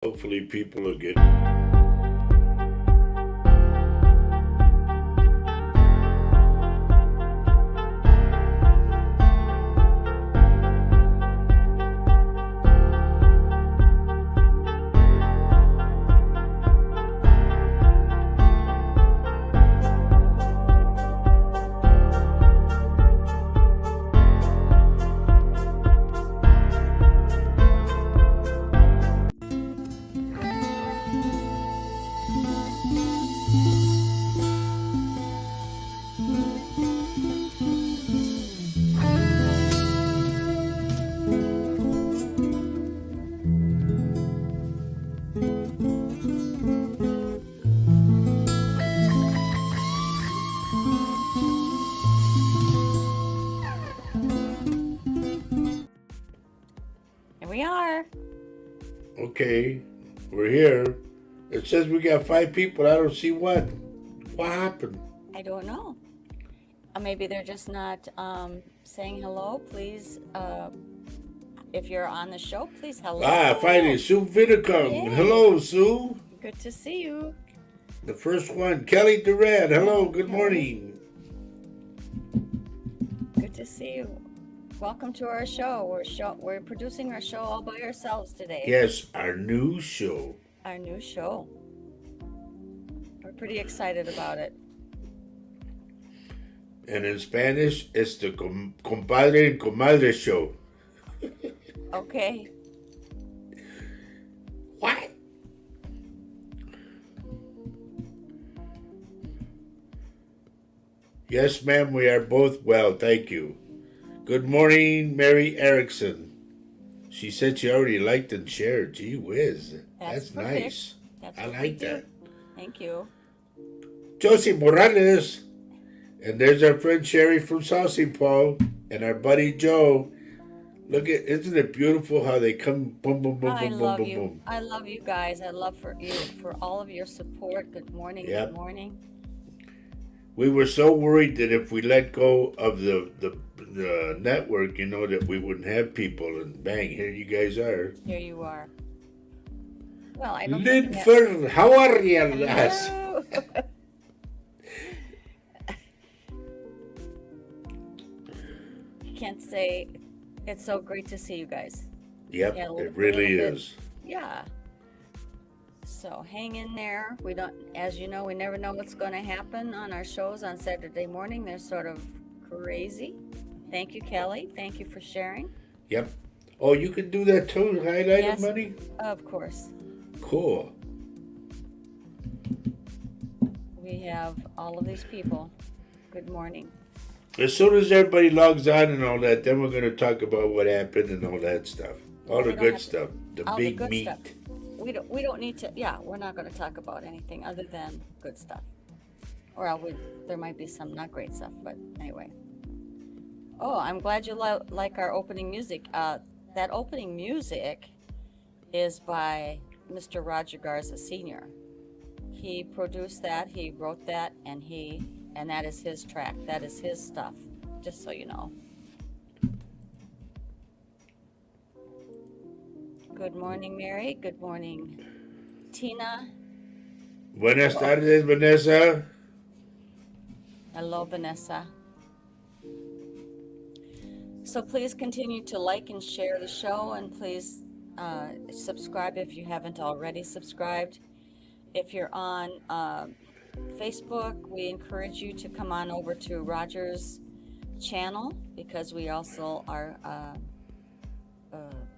Hopefully people will get. Here we are. Okay, we're here. It says we got 5 people. I don't see what. What happened? I don't know. Maybe they're just not saying hello. Please, if you're on the show, please Finally, hello. Sue Vinicum. Yay. Hello, Sue. Good to see you. The first one, Kelly Durant. Hello, Oh, good Kelly. morning. Good to see you. Welcome to our show. We're producing our show all by ourselves today. Yes, our new show. Our new show. We're pretty excited about it. And in Spanish, it's the Compadre and Comadre show. Okay. What? Yes, ma'am, we are both well, thank you. Good morning, Mary Erickson. She said she already liked and shared. Gee whiz. That's perfect. nice. That's I what we like do. that. Thank you. Josie Morales. And there's our friend Sherry from Saucy Paul. And our buddy Joe. Look at, isn't it beautiful how they come boom, boom, boom, I boom, boom, love boom, you. boom. I love you guys. I love for all of your support. Good morning. Yep. Good morning. We were so worried that if we let go of the network, that we wouldn't have people. And bang, here you guys are. Here you are. Well, I don't Lynn think Fern, how are you, lass? Hello. Can't say it's so great to see you guys. Yep, Yeah, it really is. Yeah. So hang in there. We don't, as you know, we never know what's going to happen on our shows on Saturday morning. They're sort of crazy. Thank you, Kelly. Thank you for sharing. Yep. Oh, you can do that too, highlight Yes. money? Of course. Cool. We have all of these people. Good morning. As soon as everybody logs on and all that, then we're going to talk about what happened and all that stuff. All the good stuff. The all the big good meat. stuff. We don't need to, yeah, we're not going to talk about anything other than good stuff. Or there might be some not great stuff, but anyway. Oh, I'm glad you like our opening music. That opening music is by Mr. Roger Garza Sr. He produced that, he wrote that, and that is his track. That is his stuff, just so you know. Good morning, Mary. Good morning, Tina. Buenas tardes, Vanessa. Hello, Vanessa. So please continue to like and share the show, and please subscribe if you haven't already subscribed. If you're on Facebook, we encourage you to come on over to Roger's channel, because we also are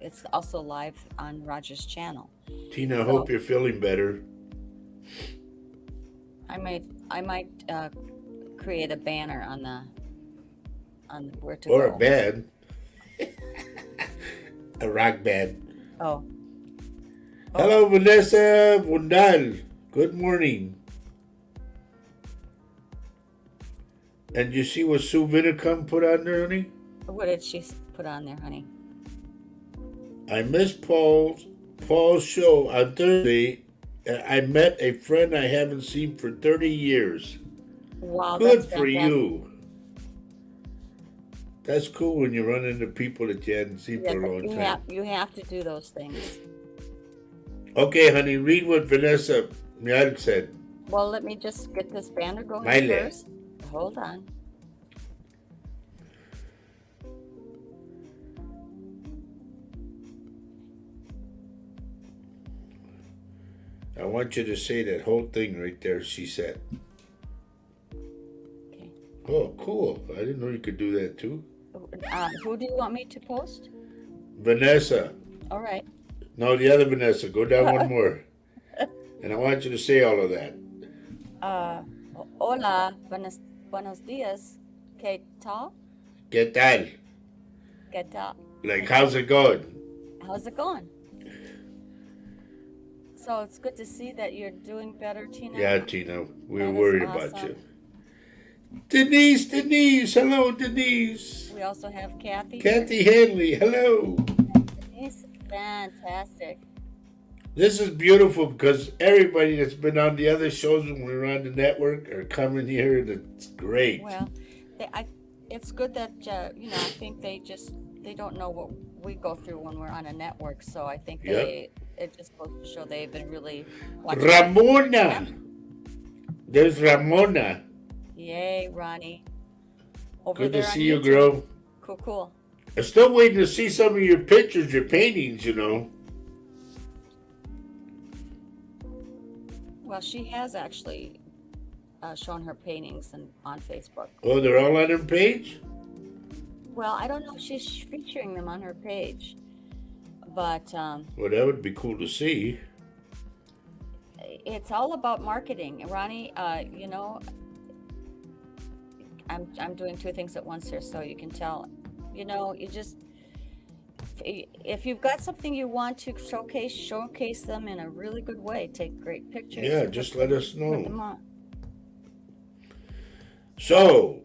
it's also live on Roger's channel. Tina, I hope you're feeling better. I might create a banner on where to Or go. a band. A rock band. Oh. Hello, Vanessa Bundal. Good morning. And you see what Sue Vinicum put on there, honey? What did she put on there, honey? I missed Paul's show on Thursday. I met a friend I haven't seen for 30 years. Wow, Good for you. That's cool when you run into people that you hadn't seen for a long time. You have to do those things. Okay, honey, read what Vanessa Mial said. Well, let me just get this banner going Mile. first. Hold on. I want you to say that whole thing right there, she said. Okay. Oh, cool. I didn't know you could do that too. Who do you want me to post? Vanessa. All right. No, the other Vanessa. Go down one more. And I want you to say all of that. Hola, buenos dias. ¿Qué tal? ¿Qué tal? ¿Qué tal? Like, how's it going? How's it going? So it's good to see that you're doing better, Tina. Yeah, Tina, we're That is worried about awesome. you. Denise, hello, Denise. We also have Kathy. Kathy Hanley, hello. Denise, fantastic. This is beautiful because everybody that's been on the other shows when we're on the network are coming here, and it's great. Well, it's good that I think they don't know what we go through when we're on a network. So I think Yep. it just goes to show they've been really watching. Ramona. There's Ramona. Yay, Ronnie. Over Good there to on see you, YouTube. girl. Cool. I'm still waiting to see some of your pictures, your paintings, you know. Well, she has actually shown her paintings on Facebook. Oh, they're all on her page? Well, I don't know if she's featuring them on her page, but Well, that would be cool to see. it's all about marketing, Ronnie. I'm doing two things at once here, so you can tell. You just if you've got something you want to showcase them in a really good way. Take great pictures. Yeah, just let us Put them know. on. So,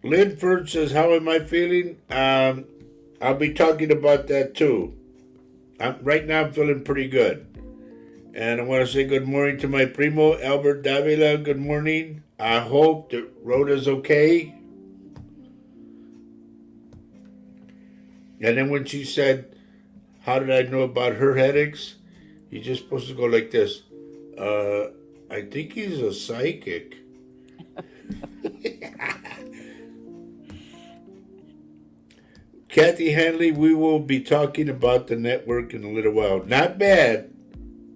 Linford says, how am I feeling? I'll be talking about that too. Right now I'm feeling pretty good. And I want to say good morning to my primo, Albert Davila. Good morning. I hope that Rhoda's okay. And then when she said, how did I know about her headaches? You're just supposed to go like this. I think he's a psychic. Kathy Hanley, we will be talking about the network in a little while. Not bad,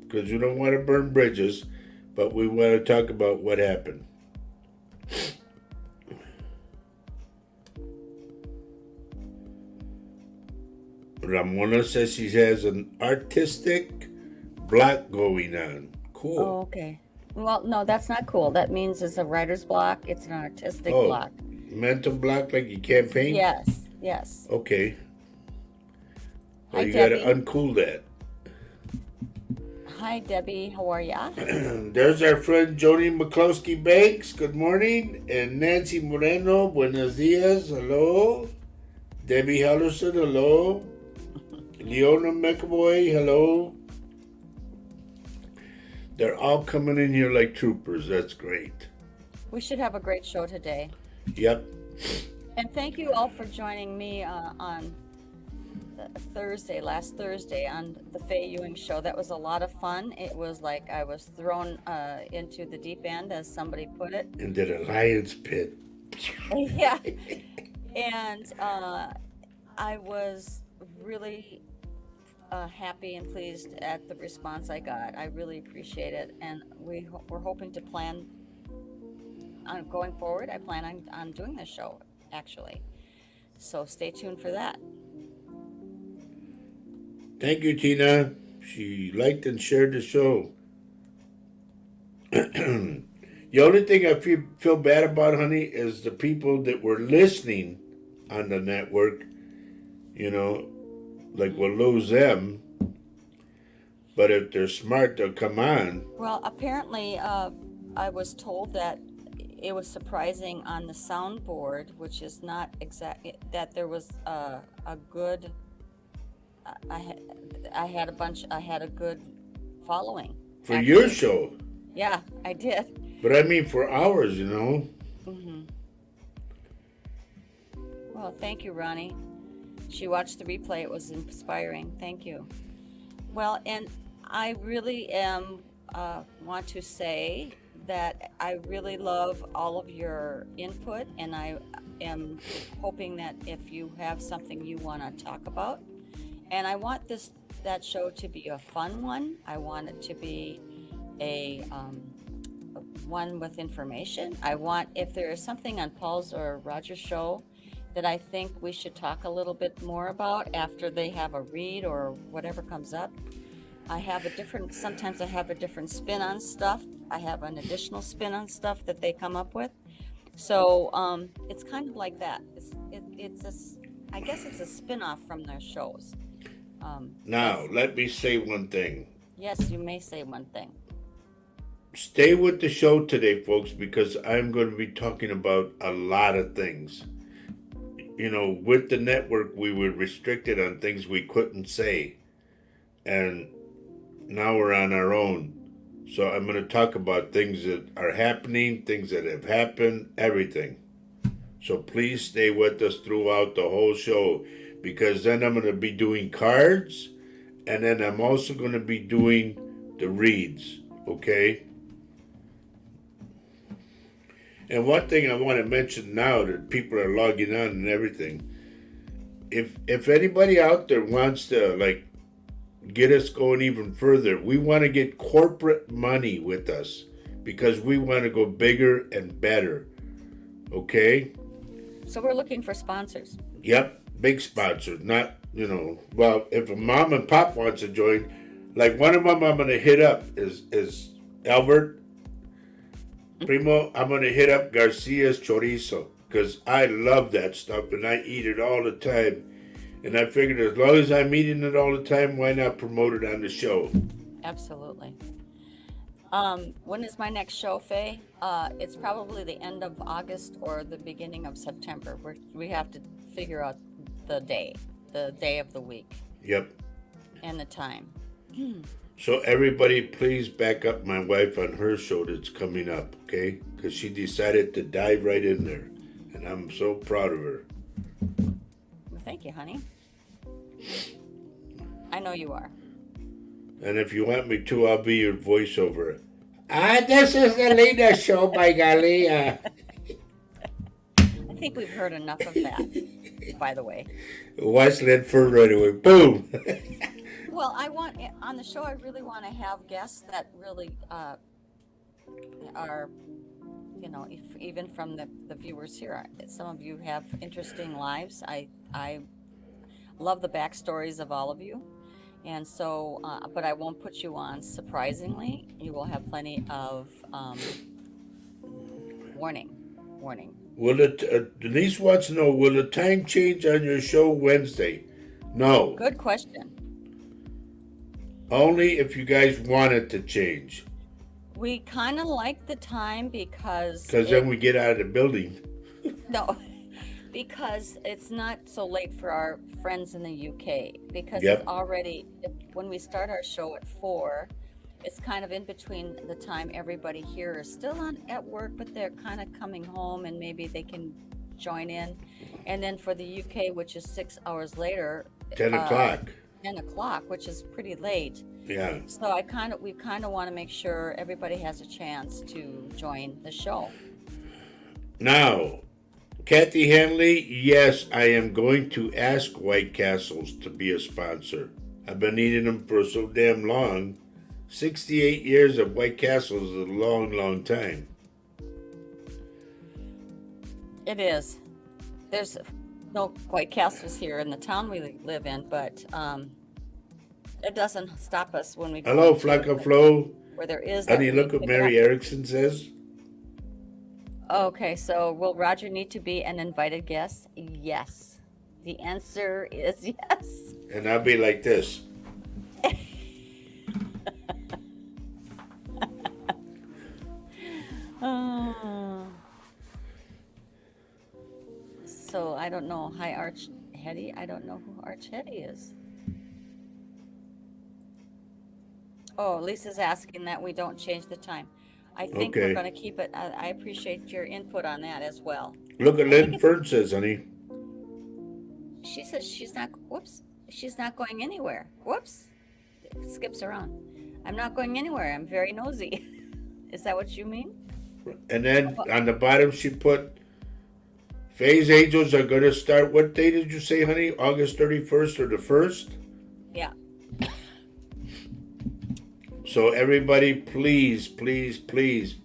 because we don't want to burn bridges, but we want to talk about what happened. Ramona says she has an artistic block going on. Cool. Oh, okay. Well, no, that's not cool. That means it's a writer's block. It's an artistic Oh, block. mental block like you can't paint? Yes. Okay. Well, Hi, you got to Debbie. uncool that. Hi, Debbie. How are ya? There's our friend Joni McCloskey Banks. Good morning. And Nancy Moreno. Buenos dias. Hello. Debbie Hellerson. Hello. Leona McAvoy. Hello. They're all coming in here like troopers. That's great. We should have a great show today. Yep. And thank you all for joining me on last Thursday on the Faye Ewing show. That was a lot of fun. It was like I was thrown into the deep end, as somebody put it. Into the lion's pit. Yeah. And I was really happy and pleased at the response I got. I really appreciate it. And we're hoping to plan on going forward. I plan on doing this show, actually. So stay tuned for that. Thank you, Tina. She liked and shared the show. The only thing I feel bad about, honey, is the people that were listening on the network. You know, like we'll lose them. But if they're smart, they'll come on. Well, apparently, I was told that it was surprising on the soundboard, which is not exact, that there was a good. I had a good following. For actually. your show. Yeah, I did. But I mean for ours, you know. Mm-hmm. Well, thank you, Ronnie. She watched the replay. It was inspiring. Thank you. Well, and I really am want to say that I really love all of your input, and I am hoping that if you have something you want to talk about, and I want this that show to be a fun one. I want it to be a one with information. I want, if there is something on Paul's or Roger's show that I think we should talk a little bit more about after they have a read or whatever comes up. I have a different, sometimes I have a different spin on stuff. I have an additional spin on stuff that they come up with. So it's kind of like that. I guess it's a spin-off from their shows. Now, let me say one thing. Yes, you may say one thing. Stay with the show today, folks, because I'm going to be talking about a lot of things. You know, with the network, we were restricted on things we couldn't say. And now we're on our own. So I'm going to talk about things that are happening, things that have happened, everything. So please stay with us throughout the whole show, because then I'm going to be doing cards, and then I'm also going to be doing the reads, okay? And one thing I want to mention now that people are logging on and everything, if anybody out there wants to like get us going even further, we want to get corporate money with us because we want to go bigger and better. Okay? So we're looking for sponsors. Yep, big sponsors, not, well, if a mom and pop wants to join, like one of them I'm going to hit up is Albert. Primo, I'm going to hit up Garcia's Chorizo because I love that stuff and I eat it all the time. And I figured as long as I'm eating it all the time, why not promote it on the show? Absolutely. When is my next show, Faye? It's probably the end of August or the beginning of September. We have to figure out the day of the week. Yep. And the time. So everybody, please back up my wife on her show that's coming up, okay? Because she decided to dive right in there. And I'm so proud of her. Well, thank you, honey. I know you are. And if you want me to, I'll be your voiceover. This is the Lena show, by golly. I think we've heard enough of that, by the way. West Linford right away. Boom. Well, on the show, I really want to have guests that really are, even from the viewers here. Some of you have interesting lives. I love the backstories of all of you. And so, but I won't put you on surprisingly. You will have plenty of warning. Denise wants to know, will the time change on your show Wednesday? No. Good question. Only if you guys want it to change. We kind of like the time because then we get out of the building. No, because it's not so late for our friends in the UK. Because Yep. it's already, when we start our show at 4, it's kind of in between the time everybody here is still at work, but they're kind of coming home and maybe they can join in. And then for the UK, which is 6 hours later, 10 o'clock. 10 o'clock, which is pretty late. Yeah. So we kind of want to make sure everybody has a chance to join the show. Now, Kathy Hanley, yes, I am going to ask White Castles to be a sponsor. I've been eating them for so damn long. 68 years of White Castles is a long, long time. It is. There's no White Castles here in the town we live in, but it doesn't stop us when we go Hello, to Flacco Flo. where there is. Honey, look what Mary Erickson says. Okay, so will Roger need to be an invited guest? Yes. The answer is yes. And I'll be like this. So I don't know. Hi, Arch Hetty. I don't know who Arch Hetty is. Oh, Lisa's asking that we don't change the time. I think we're Okay. going to keep it. I appreciate your input on that as well. Look at Lynn Fern says, honey. She says she's not. Whoops. She's not going anywhere. Whoops. It skips around. I'm not going anywhere. I'm very nosy. Is that what you mean? And then on the bottom she put, Faye's Angels are going to start, what day did you say, honey? August 31st or the 1st? Yeah. So everybody, please, please, please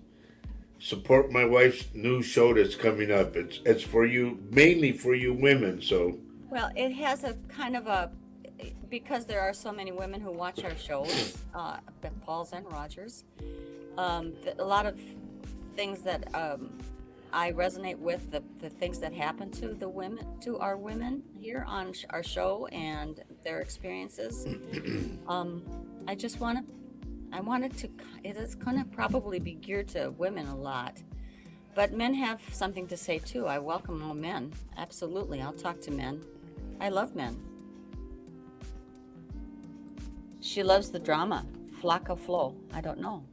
support my wife's new show that's coming up. It's for you, mainly for you women. So Well, it has a kind of a, because there are so many women who watch our shows, Paul's and Rogers, a lot of things that I resonate with, the things that happen to the women, to our women here on our show and their experiences. I just want to, I wanted to, it is going to probably be geared to women a lot. But men have something to say too. I welcome all men. Absolutely. I'll talk to men. I love men. She loves the drama. Flocka Flo. I don't know.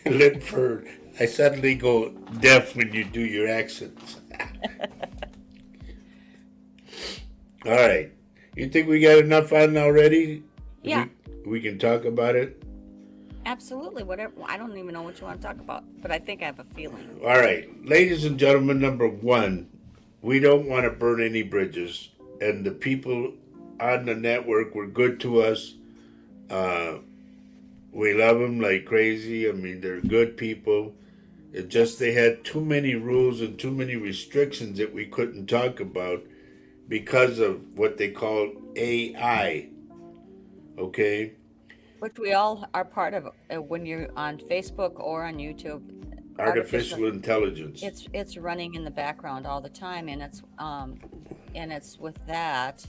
Linford, I suddenly go deaf when you do your accents. All right. You think we got enough on already? Yeah, We can talk about it? absolutely. Whatever. I don't even know what you want to talk about, but I think I have a feeling. All right. Ladies and gentlemen, number one, we don't want to burn any bridges. And the people on the network were good to us. We love them like crazy. I mean, they're good people. It just they had too many rules and too many restrictions that we couldn't talk about because of what they call AI. Okay? Which we all are part of when you're on Facebook or on YouTube. Artificial intelligence. It's running in the background all the time, and it's with that.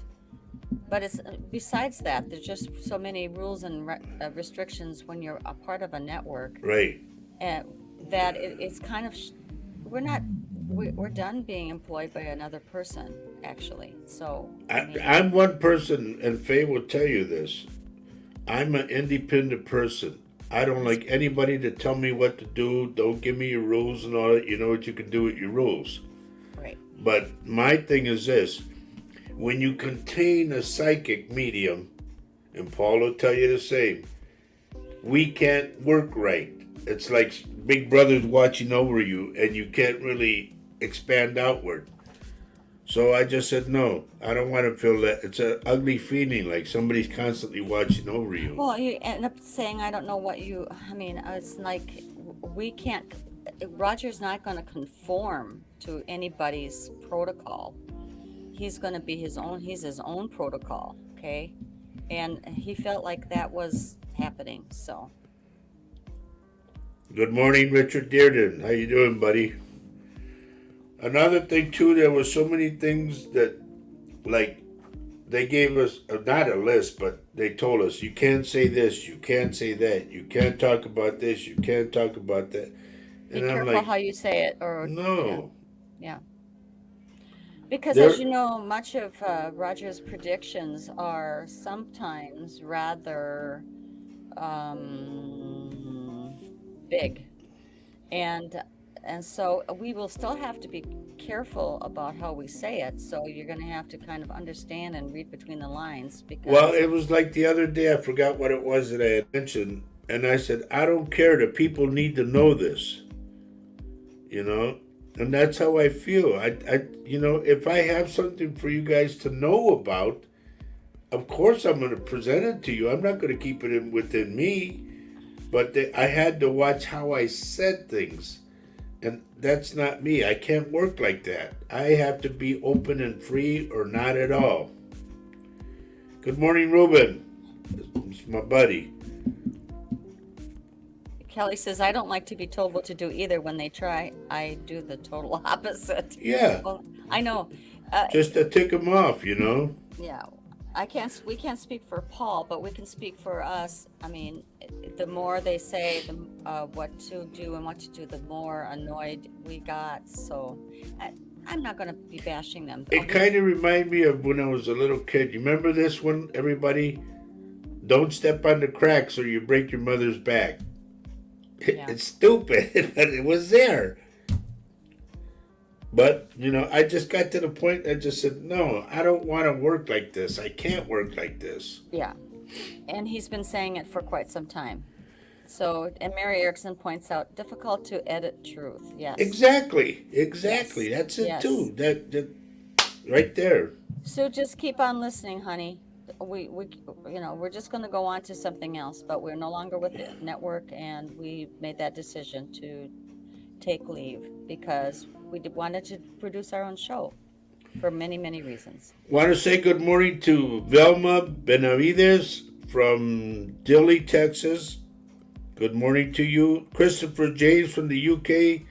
But it's besides that, there's just so many rules and restrictions when you're a part of a network, Right. and that it's kind of we're done being employed by another person actually. So I mean, I'm one person, and Faye will tell you this. I'm an independent person. I don't like anybody to tell me what to do. Don't give me your rules and all that. You know what you can do with your rules. right. But my thing is this. When you contain a psychic medium, and Paul will tell you the same, we can't work right. It's like Big Brother's watching over you, and you can't really expand outward. So I just said, no, I don't want to feel that. It's an ugly feeling, like somebody's constantly watching over you. Well, you end up saying, I don't know what you, I mean, it's like we can't, Roger's not going to conform to anybody's protocol. He's going to be he's his own protocol, okay? And he felt like that was happening, so. Good morning, Richard Dearden. How you doing, buddy? Another thing, too, there were so many things that, like, they gave us, not a list, but they told us, you can't say this, you can't say that, you can't talk about this, you can't talk about that. Be And I'm careful like, how you say it, or, no. yeah. Because There, as you know, much of Roger's predictions are sometimes rather big. And so we will still have to be careful about how we say it. So you're going to have to kind of understand and read between the lines well, because, it was like the other day, I forgot what it was that I had mentioned, and I said, I don't care, the people need to know this, you know? And that's how I feel. You know, if I have something for you guys to know about, of course I'm going to present it to you. I'm not going to keep it within me. But I had to watch how I said things. And that's not me. I can't work like that. I have to be open and free or not at all. Good morning, Ruben. It's my buddy. Kelly says, I don't like to be told what to do either. When they try, I do the total opposite. Yeah, Well, I know. just to tick him off, you know? Yeah, we can't speak for Paul, but we can speak for us. I mean, the more they say what to do and what to do, the more annoyed we got. So I'm not going to be bashing them. It kind of reminded me of when I was a little kid. You remember this one, everybody? Don't step on the cracks or you break your mother's back. Yeah. It's stupid, but it was there. But, you know, I just got to the point, I just said, no, I don't want to work like this. I can't work like this. Yeah. And he's been saying it for quite some time. So, and Mary Erickson points out, difficult to edit truth. Yes. Exactly. Yes. That's it Yes. too. That right there. So just keep on listening, honey. We, we're just going to go on to something else, but we're no longer with the network, and we made that decision to take leave because wanted to produce our own show for many, many reasons. Want to say good morning to Velma Benavides from Dilley, Texas. Good morning to you. Christopher James from the UK.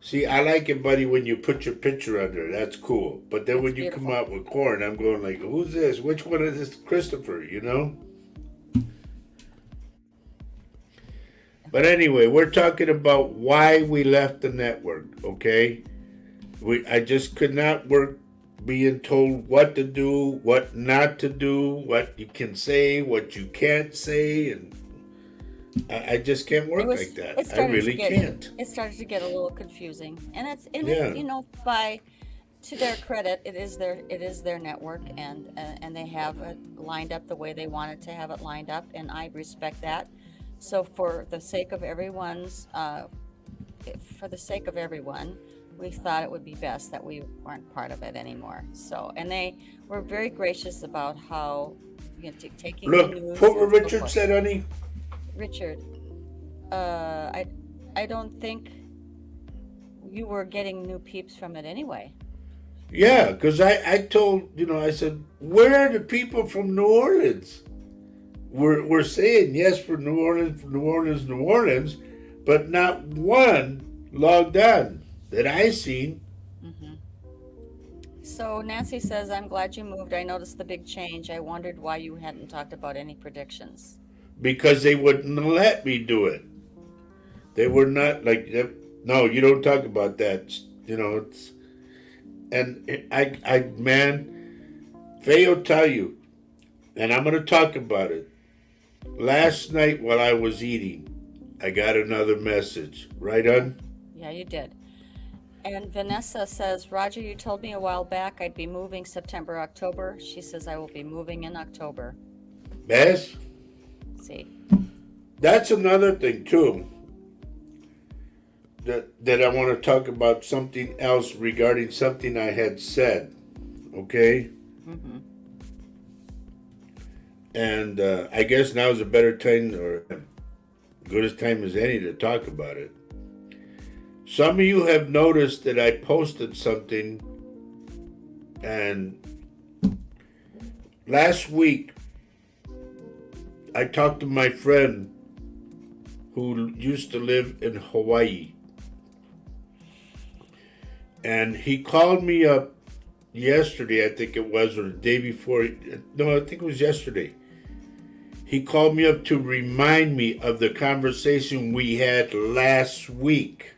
See, I like it, buddy, when you put your picture under. That's cool. But then It's when you come beautiful. out with corn, I'm going like, who's this? Which one is this Christopher, But anyway, we're talking about why we left the network, okay? I just could not work being told what to do, what not to do, what you can say, what you can't say, and I just can't It work was like that. it I started to really get can't. it started to get a little confusing. And it's Yeah. by to their credit, it is their network, and they have it lined up the way they wanted to have it lined up, and I respect that. So for the sake of everyone, we thought it would be best that we weren't part of it anymore. So, and they were very gracious about how, taking the Look, news put what and so Richard forth. said, honey. Richard, I don't think you were getting new peeps from it anyway. Yeah, because I told, I said, where are the people from New Orleans? We're saying yes for New Orleans, New Orleans, New Orleans, but not one logged on that I seen hmm So Nancy says, I'm glad you moved. I noticed the big change. I wondered why you hadn't talked about any predictions. because they wouldn't let me do it. They were not like, "Yep, no, you don't talk about that. It's and man, Faye will tell you, and I'm gonna talk about it. Last night while I was eating, I got another message. Right Yeah, on? yeah, you did. And Vanessa says, Roger, you told me a while back I'd be moving September, October. She says I will be moving in October. Bess? See, That's another thing too. That I want to talk about something else regarding something I had said. Okay? hmm And I guess now is a better time or good as time as any to talk about it. Some of you have noticed that I posted something, and last week I talked to my friend who used to live in Hawaii, and he called me up yesterday, I think it was, or the day before. No, I think it was yesterday. He called me up to remind me of the conversation we had last week.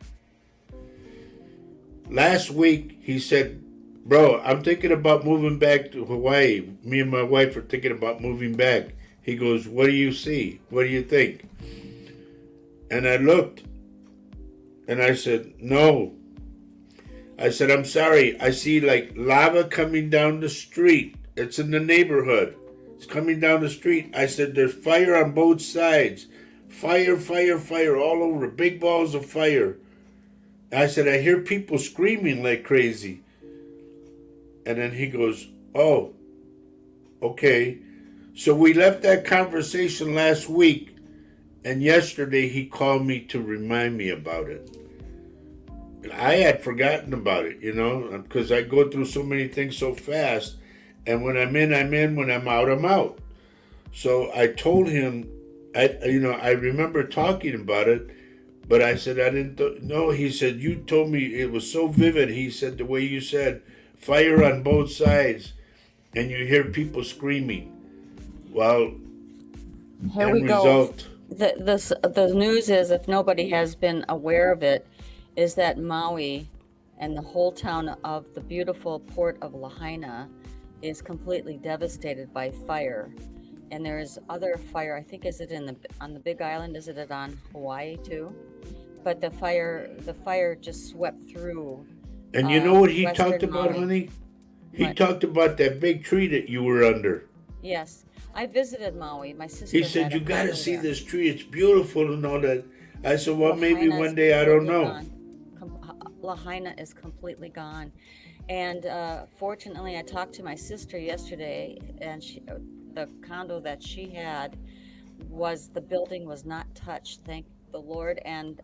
Last week, he said, bro, I'm thinking about moving back to Hawaii. Me and my wife are thinking about moving back. He goes, what do you see? What do you think? And I looked and I said, no. I said, I'm sorry. I see like lava coming down the street. It's in the neighborhood. It's coming down the street. I said, there's fire on both sides. Fire, fire, fire all over. Big balls of fire. I said, I hear people screaming like crazy. And then he goes, oh, okay. So we left that conversation last week. And yesterday he called me to remind me about it. I had forgotten about it, because I go through so many things so fast. And when I'm in, I'm in. When I'm out, I'm out. So I told him, I remember talking about it, but I said, I didn't know. He said, you told me it was so vivid. He said, the way you said, fire on both sides, and you hear people screaming. Well, here we end go. result, The news is, if nobody has been aware of it, is that Maui and the whole town of the beautiful port of Lahaina is completely devastated by fire. And there is other fire. I think is it on the Big Island? Is it on Hawaii too? But the fire just swept through and you know what he talked western about, Maui. honey? He What? talked about that big tree that you were under. Yes. I visited Maui. My sister He had said, a "You got to condo see there. this tree. It's beautiful and all that." I said, "Well, maybe Lahaina is one day. I don't completely know." gone. Lahaina is completely gone. And fortunately, I talked to my sister yesterday, and the condo that she had the building was not touched, thank the Lord, and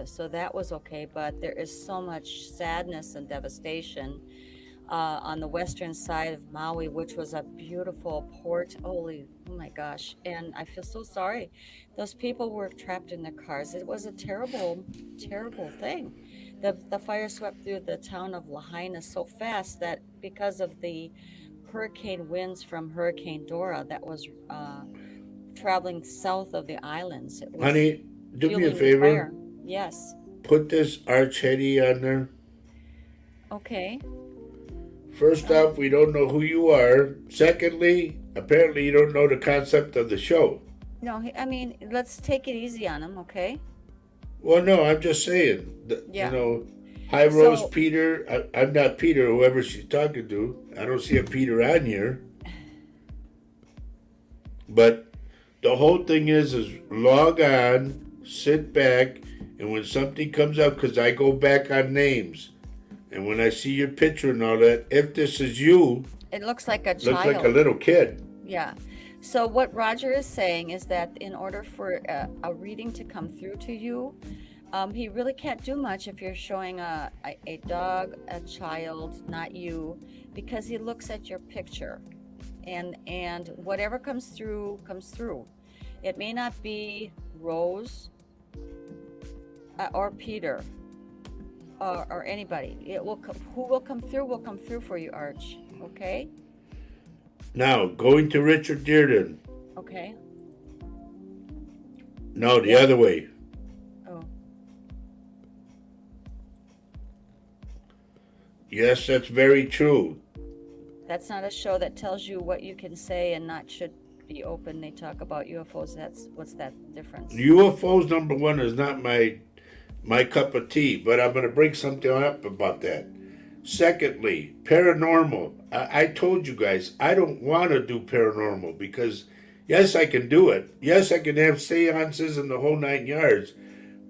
so that was okay. But there is so much sadness and devastation on the western side of Maui, which was a beautiful port. Holy, oh my gosh! And I feel so sorry. Those people were trapped in their cars. It was a terrible, terrible thing. The fire swept through the town of Lahaina so fast that because of the hurricane winds from Hurricane Dora that was traveling south of the islands, it was Honey, do me a fueling the favor. fire. Yes. Put this Arch Hetty on there. Okay. First Um, off, we don't know who you are. Secondly, apparently you don't know the concept of the show. no, I mean, let's take it easy on him, okay? Well, no, I'm just saying. Yeah. Hi, Rose, So, Peter. I'm not Peter, whoever she's talking to. I don't see a Peter on here. But the whole thing is log on, sit back, and when something comes up, because I go back on names, and when I see your picture and all that, if this is you, it looks like a looks like a child. little kid. Yeah. So what Roger is saying is that in order for a reading to come through to you, he really can't do much if you're showing a dog, a child, not you, because he looks at your picture, and whatever comes through comes through. It may not be Rose or Peter or anybody. It will come, who will come through for you, Arch. Okay. Now, going to Richard Dearden. Okay. No, the Yeah. other way. Oh. Yes, that's very true. That's not a show that tells you what you can say and not should be open. They talk about UFOs. What's that difference? UFOs, number one, is not my cup of tea, but I'm going to bring something up about that. Secondly, paranormal. I told you guys I don't want to do paranormal because, yes, I can do it. Yes, I can have seances and the whole 9 yards.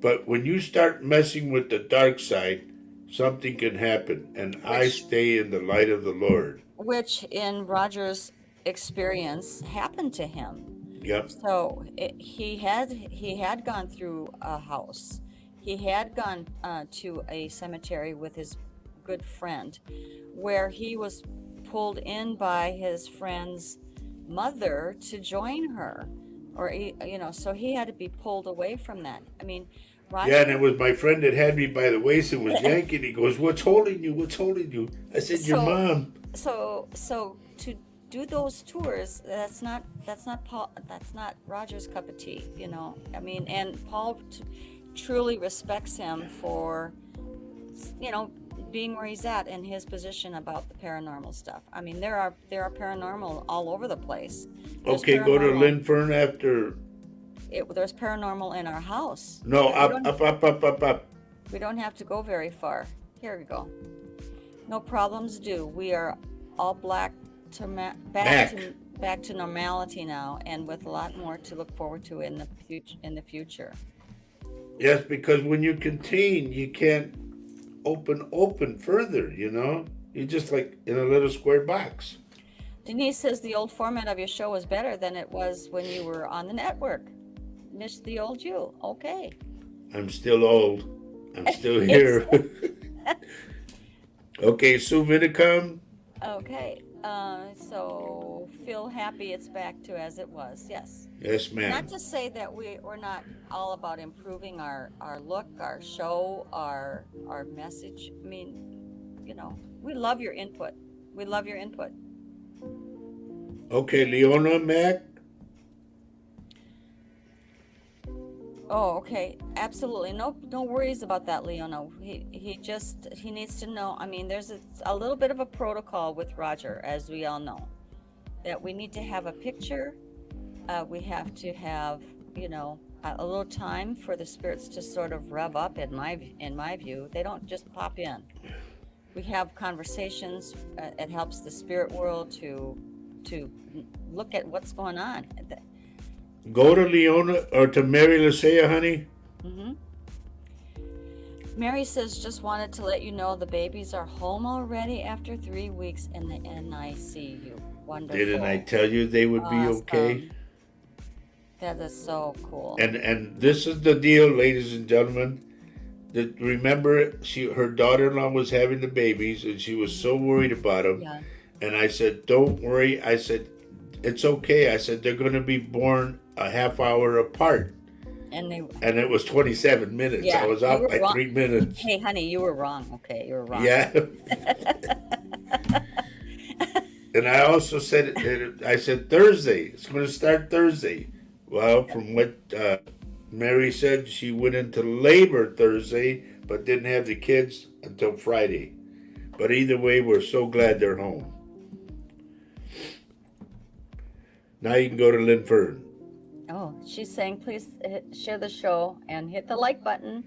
But when you start messing with the dark side, something can happen. And I Which stay in the light of the Lord. which in Roger's experience happened to him. Yep. So he had gone through a house. He had gone to a cemetery with his good friend, where he was pulled in by his friend's mother to join her, or so he had to be pulled away from that. I mean, Yeah, and Roger. it was my friend that had me by the waist and was yanking. He goes, "What's holding you? What's holding you?" I said, "Your So mom." so to do those tours, that's not Paul, that's not Roger's cup of tea, I mean, and Paul truly respects him for you know being where he's at in his position about the paranormal stuff. I mean, there are paranormal all over the place. There's Okay, go to paranormal. Linfern after. There's paranormal in our house. No, We up, don't up, up, up, up, up. we don't have to go very far. Here we go. No problems due. We are all back Back. to back to normality now, and with a lot more to look forward to in the future. Yes, because when you contain, you can't open further. You're just like in a little square box. Denise says the old format of your show was better than it was when you were on the network. Miss the old you. Okay. I'm still old. I'm still Ex- here. Okay, Sue Vinicum. okay. So feel happy it's back to as it was. Yes. Yes, Not ma'am. to say that we're not all about improving our look, our show, our message. I mean, we love your input. We love your input. Okay, Leona Mac. Oh, okay. Absolutely. No worries about that, Leona. He needs to know. I mean, there's a little bit of a protocol with Roger, as we all know, that we need to have a picture. We have to have, a little time for the spirits to sort of rev up. In my view, they don't just pop in. We have conversations. It helps the spirit world to look at what's going on. Go to Leona or to Mary Lucia, honey. Mm-hmm. Mary says, just wanted to let you know the babies are home already after 3 weeks in the NICU. Wonderful. Didn't I tell you they would be okay? Awesome. That is so cool. And this is the deal, ladies and gentlemen. That remember, her daughter-in-law was having the babies, and she was so worried about them. Yeah. And I said, "Don't worry." I said, "It's okay." I said, "They're going to be born a half hour apart." And it was 27 minutes. Yeah, I was you off were by wrong. 3 minutes. Hey, honey, you were wrong. Okay, you were wrong. Yeah. And I also said, I said Thursday. It's going to start Thursday. Well, from what Mary said, she went into labor Thursday, but didn't have the kids until Friday. But either way, we're so glad they're home. Now you can go to Lynn Fern. Oh, she's saying, please share the show and hit the like button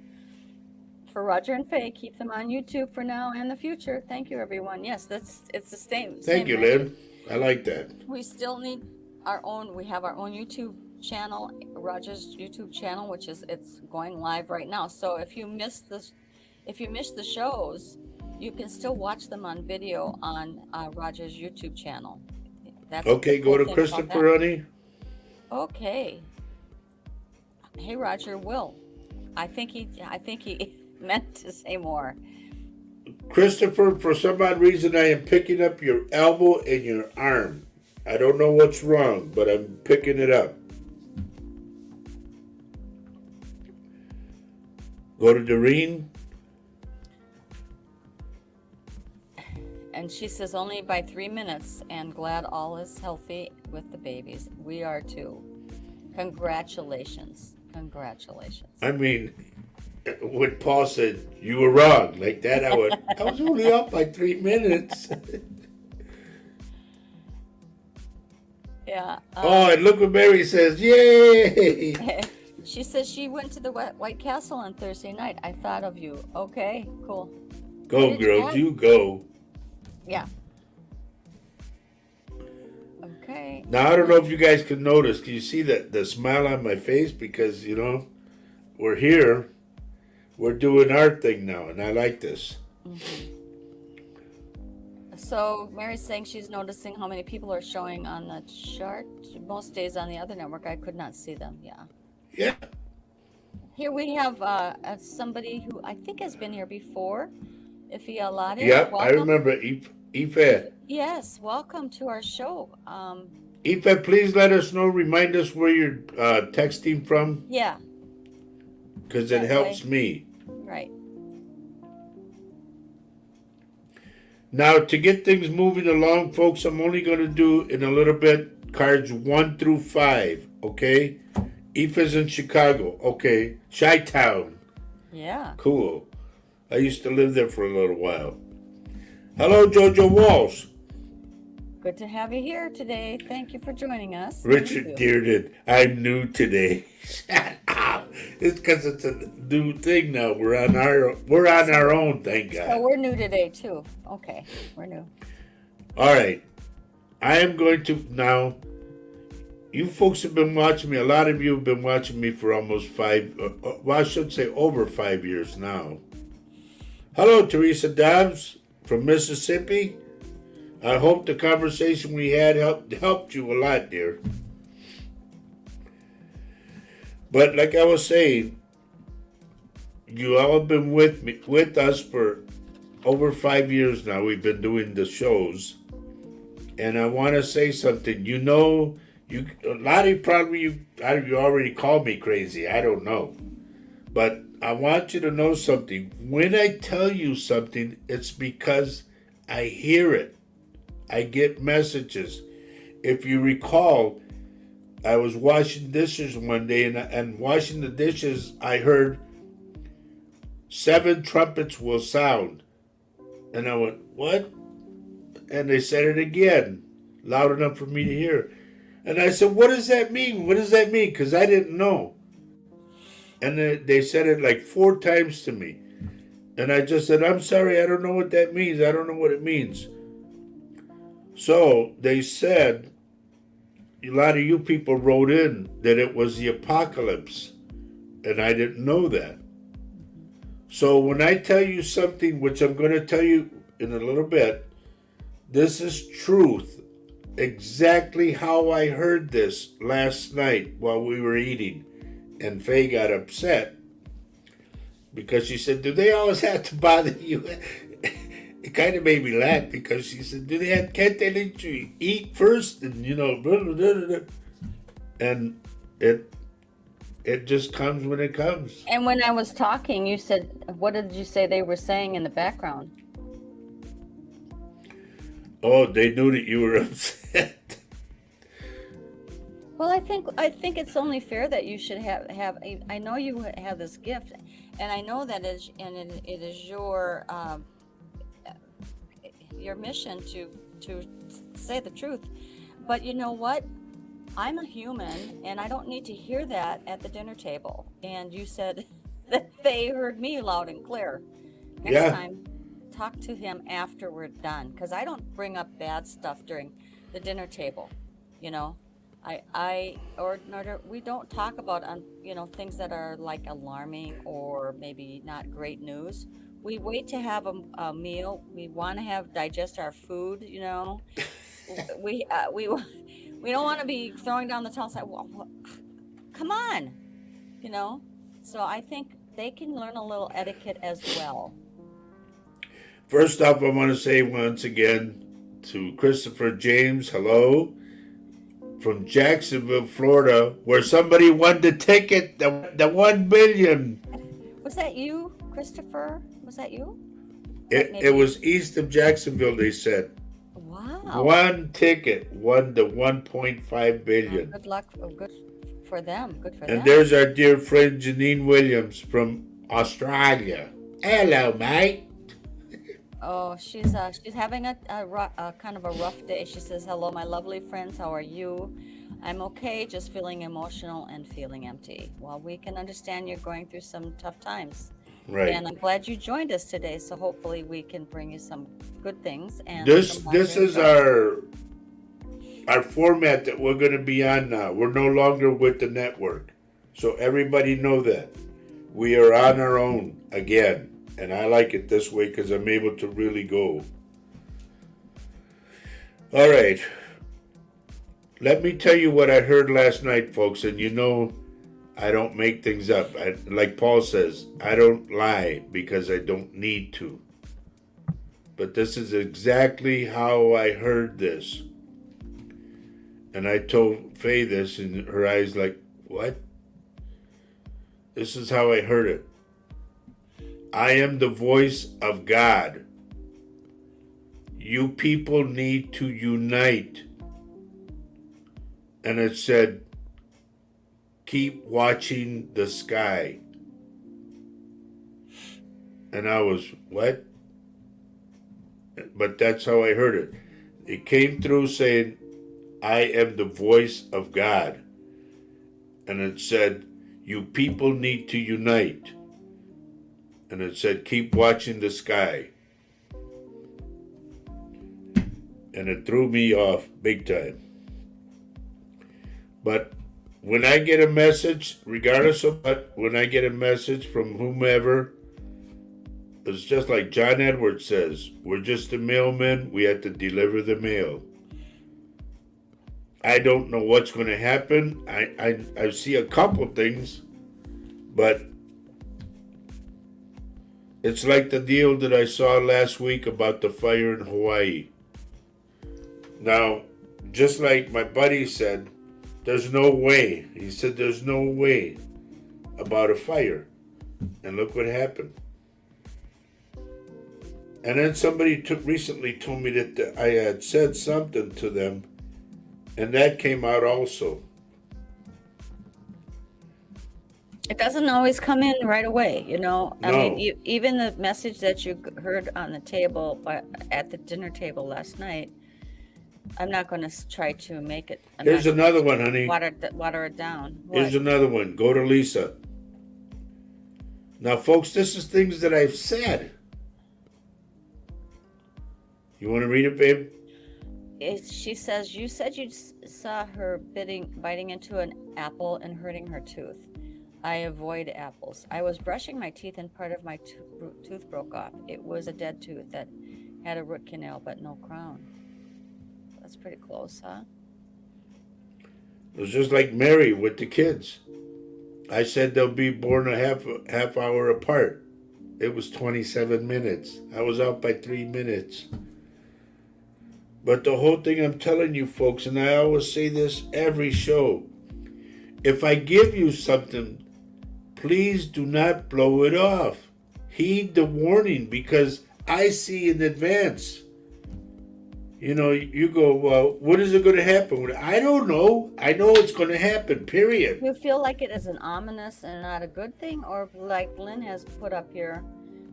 for Roger and Faye. Keep them on YouTube for now and the future. Thank you, everyone. Yes, it's the same. Thank you, Lynn. I like that. We still need our own. We have our own YouTube channel, Roger's YouTube channel, which it's going live right now. So if you missed the shows, you can still watch them on video on Roger's YouTube channel. That's okay. Go to Christopher, honey. Okay. Hey, Roger, Will. I think he meant to say more. Christopher, for some odd reason, I am picking up your elbow and your arm. I don't know what's wrong, but I'm picking it up. Go to Doreen. And she says only by 3 minutes, and glad all is healthy with the babies. We are too. Congratulations. Congratulations. I mean, when Paul said, you were wrong, like that, I was only up by 3 minutes. Yeah. Oh, and look what Mary says, yay! She says she went to the White Castle on Thursday night. I thought of you. Okay, cool. Go, girls, you go. Yeah. Okay. Now, I don't know if you guys can notice. Can you see the smile on my face? Because, we're here. We're doing our thing now, and I like this. Mm-hmm. So Mary's saying she's noticing how many people are showing on the chart. Most days on the other network, I could not see them. Yeah. Yeah. Here we have somebody who I think has been here before. Ife Alade. Yep, Welcome. I remember Ife. Yes, welcome to our show. Ife, please let us know. Remind us where you're texting from. Yeah. Because it helps me. Right. Now, to get things moving along, folks, I'm only going to do in a little bit cards 1 through 5, okay? Ife's in Chicago, okay. Chi-Town. Yeah. Cool. I used to live there for a little while. Hello, Jojo Walsh. Good to have you here today. Thank you for joining us. Richard Dearden, I'm new today. Shut up. It's because it's a new thing now. We're on our own, thank God. So we're new today too. Okay, we're new. All right. I am going to now. You folks have been watching me. A lot of you have been watching me for almost 5. Well, I should say over 5 years now. Hello, Teresa Dobbs from Mississippi. I hope the conversation we had helped you a lot, dear. But like I was saying, you all have been with us for over 5 years now. We've been doing the shows, and I want to say something. A lot of you already called me crazy. I don't know, but I want you to know something. When I tell you something, it's because I hear it. I get messages. If you recall, I was washing dishes one day, and washing the dishes, I heard 7 trumpets will sound. And I went, what? And they said it again, loud enough for me to hear. And I said, what does that mean? What does that mean? Because I didn't know. And they said it like 4 times to me. And I just said, I'm sorry, I don't know what that means. I don't know what it means. So they said a lot of you people wrote in that it was the apocalypse, and I didn't know that. So when I tell you something, which I'm going to tell you in a little bit, this is truth. Exactly how I heard this last night while we were eating. And Faye got upset because she said, do they always have to bother you? It kind of made me laugh because she said, can't they let you eat first? And, blah, blah, blah, blah. And it just comes when it comes. And when I was talking, you said, what did you say they were saying in the background? Oh, they knew that you were upset. Well, I think it's only fair that you should have. I know you have this gift, and I know that it is your mission to say the truth. But you know what? I'm a human, and I don't need to hear that at the dinner table. And you said that they heard me loud and clear. Next time, talk to him after we're done, because I don't bring up bad stuff during the dinner table. We don't talk about things that are like alarming or maybe not great news. We wait to have a meal. We want to digest our food. We don't want to be throwing down the towel and say, well, come on, So I think they can learn a little etiquette as well. First off, I want to say once again to Christopher James, hello, from Jacksonville, Florida, where somebody won the ticket, the 1 billion. Was that you, Christopher? Was that you? It was east of Jacksonville, they said. Wow. One ticket won the 1.5 billion. Good luck. Good for them. Good for them. And there's our dear friend Janine Williams from Australia. Hello, mate. Oh, she's having a kind of a rough day. She says, hello, my lovely friends. How are you? I'm okay, just feeling emotional and feeling empty. Well, we can understand you're going through some tough times. Right. And I'm glad you joined us today. So hopefully we can bring you some good things. And this is our format that we're going to be on now. We're no longer with the network. So everybody know that. We are on our own again. And I like it this way because I'm able to really go. All right. Let me tell you what I heard last night, folks. And I don't make things up. Like Paul says, I don't lie because I don't need to. But this is exactly how I heard this. And I told Faye this, and her eyes like, what? This is how I heard it. I am the voice of God. You people need to unite. And it said, keep watching the sky. And I was, what? But that's how I heard it. It came through saying, I am the voice of God. And it said, you people need to unite. And it said, keep watching the sky. And it threw me off big time. But when I get a message, regardless of what, when I get a message from whomever, it's just like John Edwards says, we're just the mailmen, we have to deliver the mail. I don't know what's going to happen. I see a couple things, but it's like the deal that I saw last week about the fire in Hawaii. Now, just like my buddy said, there's no way. He said there's no way about a fire. And look what happened. And then somebody recently told me that I had said something to them, and that came out also. It doesn't always come in right away, No. I mean, even the message that you heard on the table, at the dinner table last night, I'm not going to try to make it. Here's another one, honey. Water it down. Here's another one. Go to Lisa. Now, folks, this is things that I've said. You want to read it, babe? She says, you said you saw her biting into an apple and hurting her tooth. I avoid apples. I was brushing my teeth and part of my tooth broke off. It was a dead tooth that had a root canal but no crown. That's pretty close, huh? It was just like Mary with the kids. I said they'll be born a half hour apart. It was 27 minutes. I was out by 3 minutes. But the whole thing I'm telling you folks, and I always say this every show, if I give you something, please do not blow it off. Heed the warning because I see in advance. You know, you go, well, what is it going to happen? I don't know. I know it's going to happen, period. You feel like it is an ominous and not a good thing? Or like Lynn has put up here,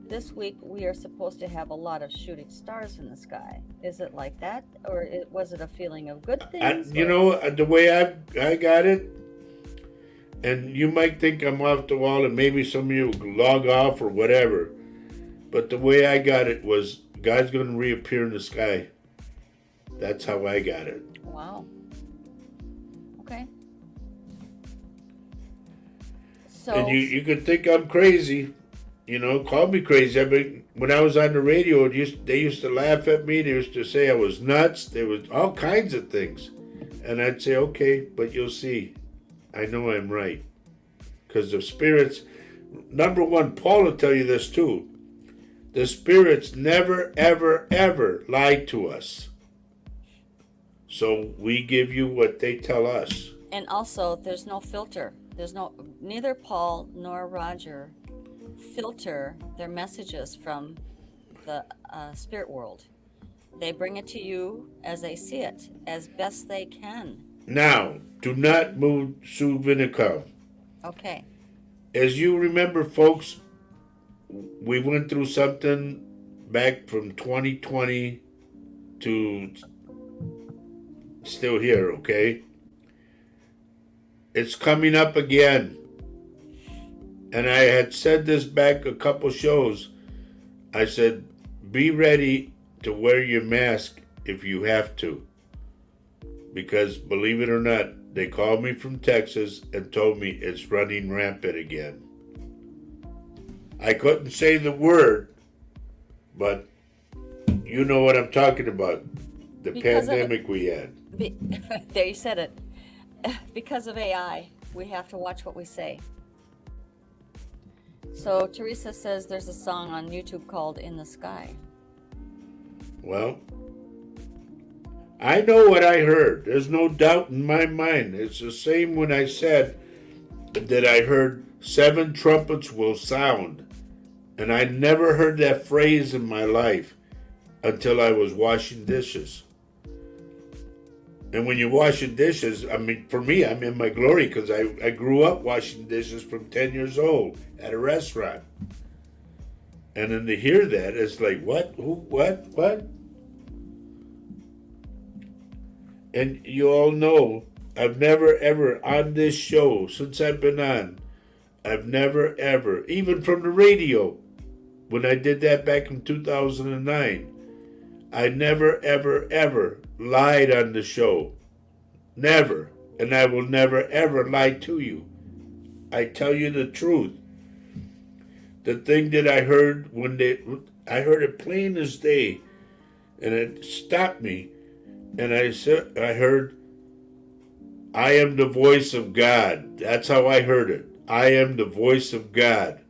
this week we are supposed to have a lot of shooting stars in the sky. Is it like that? Or was it a feeling of good things? You know, the way I got it, and you might think I'm off the wall and maybe some of you log off or whatever, but the way I got it was God's going to reappear in the sky. That's how I got it. Wow. Okay. So, And you could think I'm crazy, you know, call me crazy. I mean, when I was on the radio, they used to laugh at me. They used to say I was nuts. There was all kinds of things. And I'd say, okay, but you'll see. I know I'm right. Because the spirits, number one, Paul will tell you this too. The spirits never, ever, ever lied to us. So we give you what they tell us. and also there's no filter. Neither Paul nor Roger filter their messages from the spirit world. They bring it to you as they see it, as best they can. Now, do not move Sue Vinicom. Okay. As you remember, folks, we went through something back from 2020 to still here, okay? It's coming up again. And I had said this back a couple shows. I said, be ready to wear your mask if you have to. Because believe it or not, they called me from Texas and told me it's running rampant again. I couldn't say the word, but you know what I'm talking about. The Because of- pandemic we had. There, you said it. Because of AI, we have to watch what we say. So Teresa says there's a song on YouTube called In the Sky. Well, I know what I heard. There's no doubt in my mind. It's the same when I said that I heard 7 trumpets will sound. And I never heard that phrase in my life until I was washing dishes. And when you're washing dishes, I mean, for me, I'm in my glory because I grew up washing dishes from 10 years old at a restaurant. And then to hear that, it's like, what? Who? What? And you all know, I've never ever on this show, since I've been on, I've never ever, even from the radio, when I did that back in 2009, I never ever ever lied on the show. Never. And I will never ever lie to you. I tell you the truth. The thing that I heard I heard it plain as day, and it stopped me. And I heard, I am the voice of God. That's how I heard it. I am the voice of God.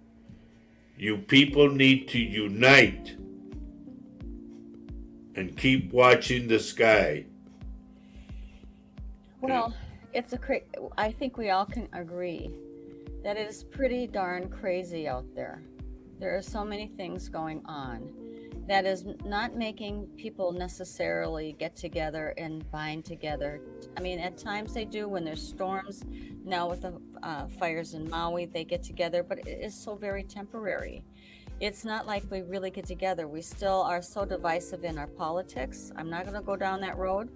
You people need to unite and keep watching the sky. Well, I think we all can agree that it is pretty darn crazy out there. There are so many things going on that is not making people necessarily get together and bind together. I mean, at times they do when there's storms. Now with the fires in Maui, they get together, but it is so very temporary. It's not like we really get together. We still are so divisive in our politics. I'm not going to go down that road,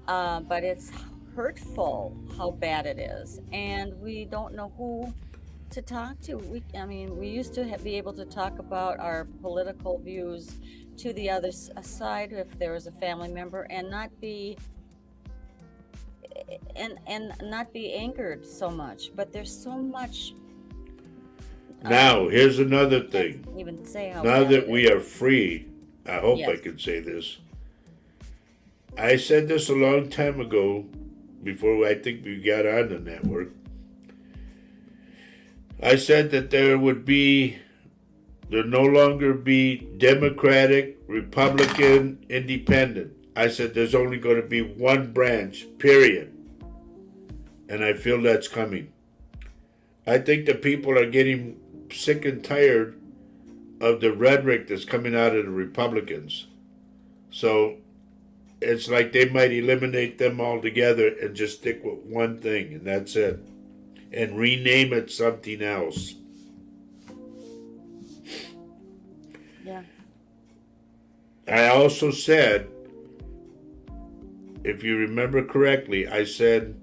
but it's hurtful how bad it is, and we don't know who to talk to. We used to be able to talk about our political views to the other side if there was a family member, and not be not be angered so much. But there's so much. Now, here's another Can't thing. even say how Now bad that it we is. are free, I hope I Yes. can say this. I said this a long time ago, before I think we got on the network. I said that there no longer be Democratic, Republican, Independent. I said there's only going to be one branch, period. And I feel that's coming. I think the people are getting sick and tired of the rhetoric that's coming out of the Republicans. So it's like they might eliminate them altogether and just stick with one thing, and that's it. And rename it something else. Yeah. I also said, if you remember correctly, I said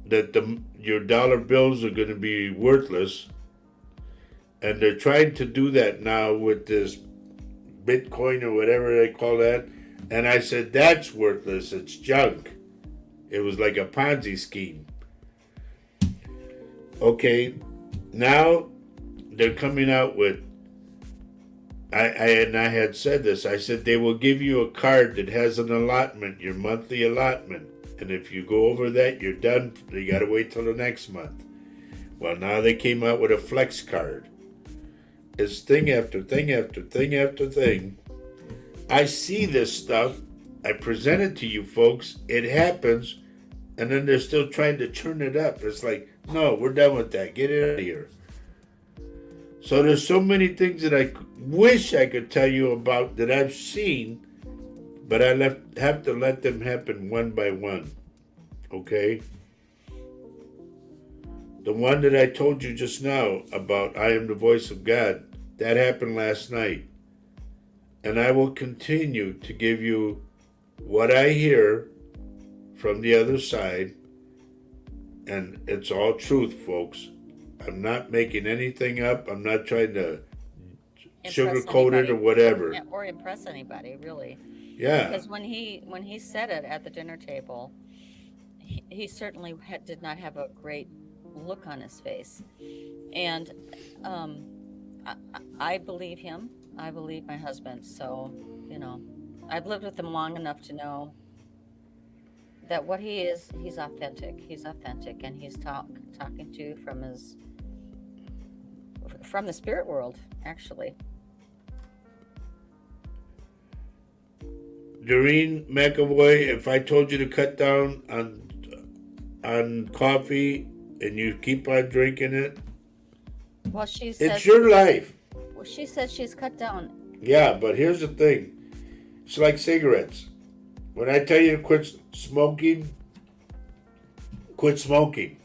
that your dollar bills are going to be worthless, and they're trying to do that now with this Bitcoin or whatever they call that. And I said that's worthless. It's junk. It was like a Ponzi scheme. Okay, now they're coming out with. I had said this. I said they will give you a card that has an allotment, your monthly allotment, and if you go over that, you're done. You got to wait till the next month. Well, now they came out with a flex card. It's thing after thing after thing after thing. I see this stuff. I present it to you folks. It happens, and then they're still trying to turn it up. It's like, no, we're done with that. Get it out of here. So there's so many things that I wish I could tell you about that I've seen, but I have to let them happen one by one. Okay? The one that I told you just now about I am the voice of God, that happened last night. And I will continue to give you what I hear from the other side, and it's all truth, folks. I'm not making anything up. I'm not trying to Impress sugarcoat it or anybody. whatever. Yeah, or impress anybody, really. Yeah. Because when he said it at the dinner table, he certainly did not have a great look on his face. And um, I believe him. I believe my husband. So, you know, I've lived with him long enough to know that what he is, he's authentic. He's authentic, and he's talking to you from the spirit world, actually. Doreen McAvoy, if I told you to cut down on coffee and you keep on drinking it, Well, she it's says your life. well, she says she's cut down. Yeah, but here's the thing. It's like cigarettes. When I tell you to quit smoking, quit smoking.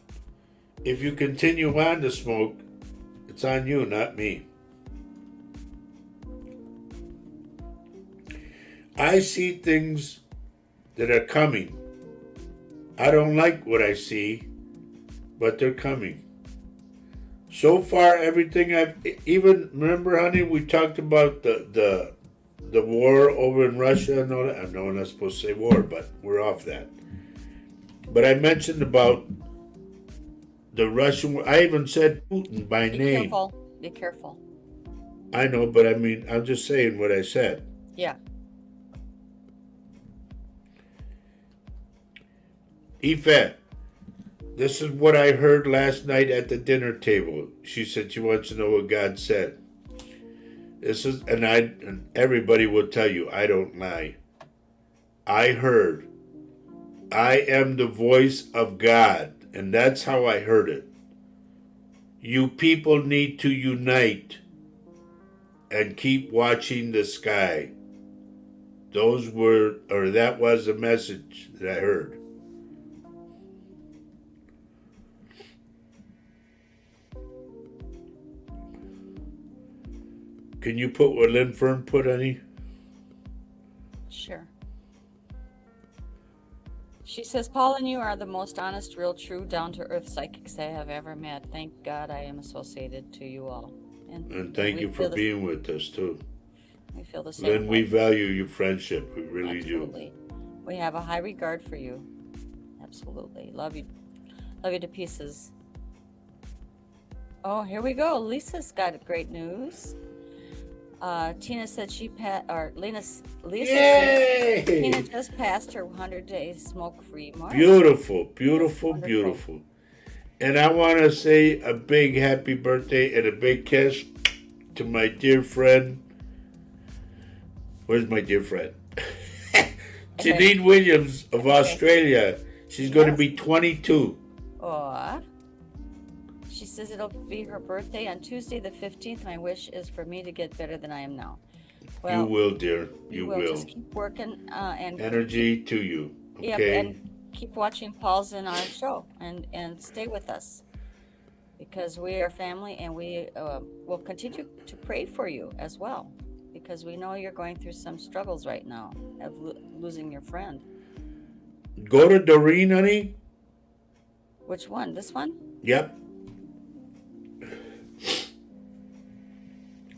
If you continue on to smoke, it's on you, not me. I see things that are coming. I don't like what I see, but they're coming. So far, everything I've even remember, honey, we talked about the war over in Russia and all that. I know we're not supposed to say war, but we're off that. But I mentioned about the Russian. I even said Putin by Be name. careful. Be careful. I know, but I mean, I'm just saying what I said. Yeah. Yvette, this is what I heard last night at the dinner table. She said she wants to know what God said. This is, and everybody will tell you, I don't lie. I heard, I am the voice of God, and that's how I heard it. You people need to unite and keep watching the sky. That was the message that I heard. Can you put what Lynn Fern put, honey? Sure. She says, Paul and you are the most honest, real, true, down to earth psychics I have ever met. Thank God I am associated to you all. And thank we you for feel the- being with us, too. We feel the same Lynn, we way. value your friendship. We really do. Absolutely. We have a high regard for you. Absolutely. Love you. Love you to pieces. Oh, here we go. Lisa's got great news. Tina said Lisa said Tina Yay! just passed her 100-day smoke-free mark. Beautiful, That's beautiful, wonderful. beautiful. And I want to say a big happy birthday and a big kiss to my dear friend. Where's my dear friend? Janine Williams of Australia. She's going to Yes. be 22. Aw. She says it'll be her birthday on Tuesday the 15th. My wish is for me to get better than I am now. You Well, will, dear. You will. just keep working and Energy to you. yep, Okay? and keep watching Paul's in our show and stay with us because we are family and we will continue to pray for you as well because we know you're going through some struggles right now of losing your friend. Go to Doreen, honey. Which one? This one? Yep.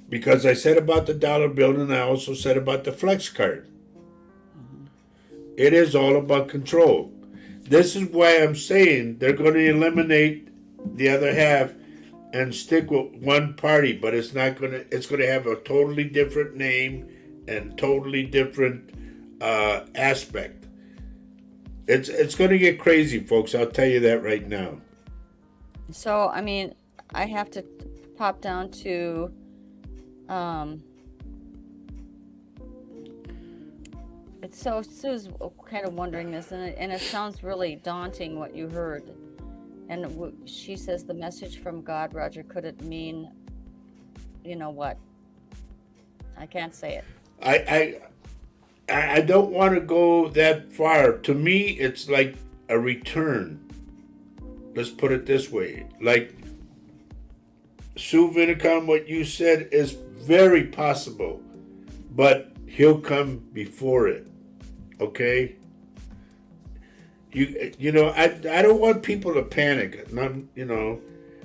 Because I said about the dollar bill and I also said about the flex card. It is all about control. This is why I'm saying they're going to eliminate the other half and stick with one party, but it's going to have a totally different name and totally different aspect. It's going to get crazy, folks. I'll tell you that right now. So, I mean, I have to pop down to it's so Sue's kind of wondering this, and it sounds really daunting what you heard. And she says the message from God, Roger, could it mean, you know what? I can't say it. I don't want to go that far. To me, it's like a return. Let's put it this way. Like Sue Vinicom, what you said is very possible, but he'll come before it. Okay? You know, I don't want people to panic. Not, you know,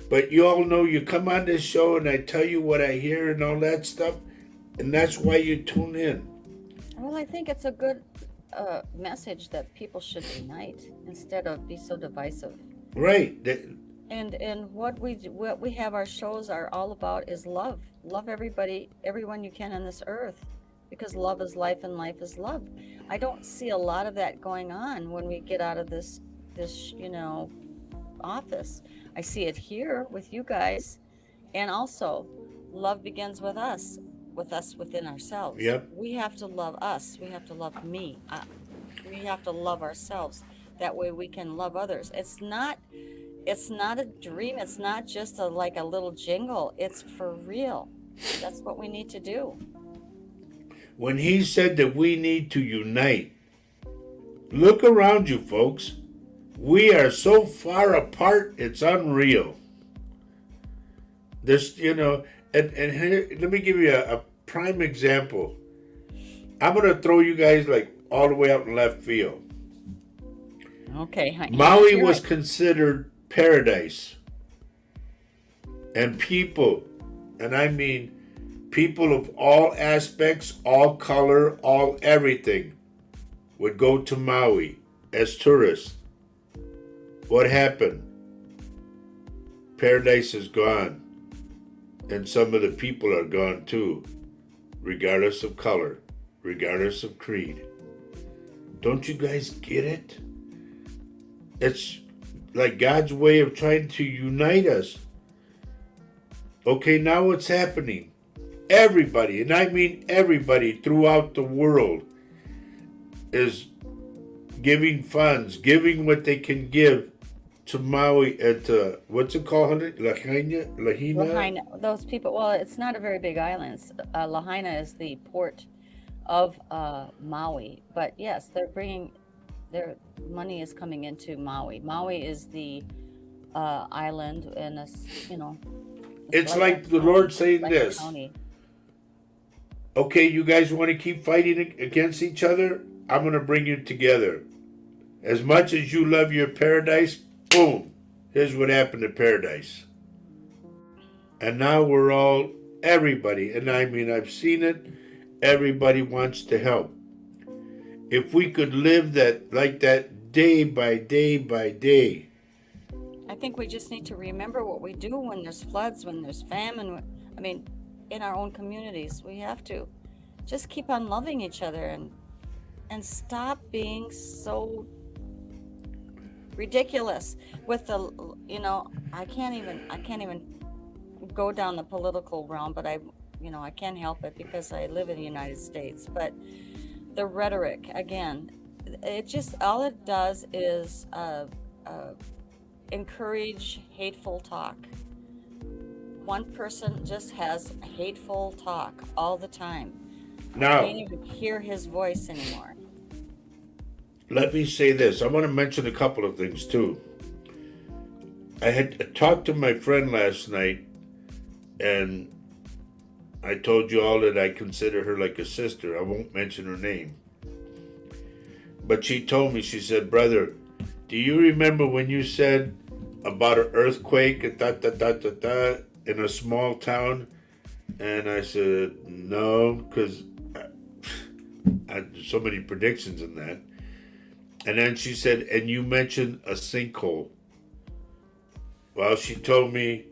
but you all know you come on this show and I tell you what I hear and all that stuff, and that's why you tune in. Well, I think it's a good message that people should unite instead of be so divisive. Right. And what we have our shows are all about is love. Love everybody, everyone you can on this earth, because love is life and life is love. I don't see a lot of that going on when we get out of this office. I see it here with you guys, and also love begins with us within ourselves. Yep. We have to love us. We have to love me. We have to love ourselves. That way we can love others. It's not a dream. It's not just like a little jingle. It's for real. That's what we need to do. When he said that we need to unite, look around you, folks. We are so far apart, it's unreal. This, you know, and here, let me give you a prime example. I'm going to throw you guys like all the way out in left field. Okay. Maui was considered paradise. And people, and I mean people of all aspects, all color, all everything, would go to Maui as tourists. What happened? Paradise is gone. And some of the people are gone too, regardless of color, regardless of creed. Don't you guys get it? It's like God's way of trying to unite us. Okay, now what's happening? Everybody, and I mean everybody throughout the world, is giving funds, giving what they can give to Maui and to, what's it called, honey? Lahaina? Lahaina. Those people, well, it's not a very big island. Lahaina is the port of Maui. But yes, their money is coming into Maui. Maui is the island, and it's like the Lord saying this. County. Okay, you guys want to keep fighting against each other? I'm going to bring you together. As much as you love your paradise, boom, here's what happened to paradise. And now we're all, everybody, and I mean, I've seen it, everybody wants to help. If we could live that like that day by day by day. I think we just need to remember what we do when there's floods, when there's famine. I mean, in our own communities, we have to just keep on loving each other and stop being so ridiculous with the, I can't even go down the political realm, but I can't help it because I live in the United States. But the rhetoric again, it just all it does is encourage hateful talk. One person just has hateful talk all the time. I Now, can't even hear his voice anymore. let me say this. I want to mention a couple of things too. I had talked to my friend last night, and I told you all that I consider her like a sister. I won't mention her name. But she told me, she said, brother, do you remember when you said about an earthquake in a small town? And I said, no, because I had so many predictions in that. And then she said, and you mentioned a sinkhole. Well, she told me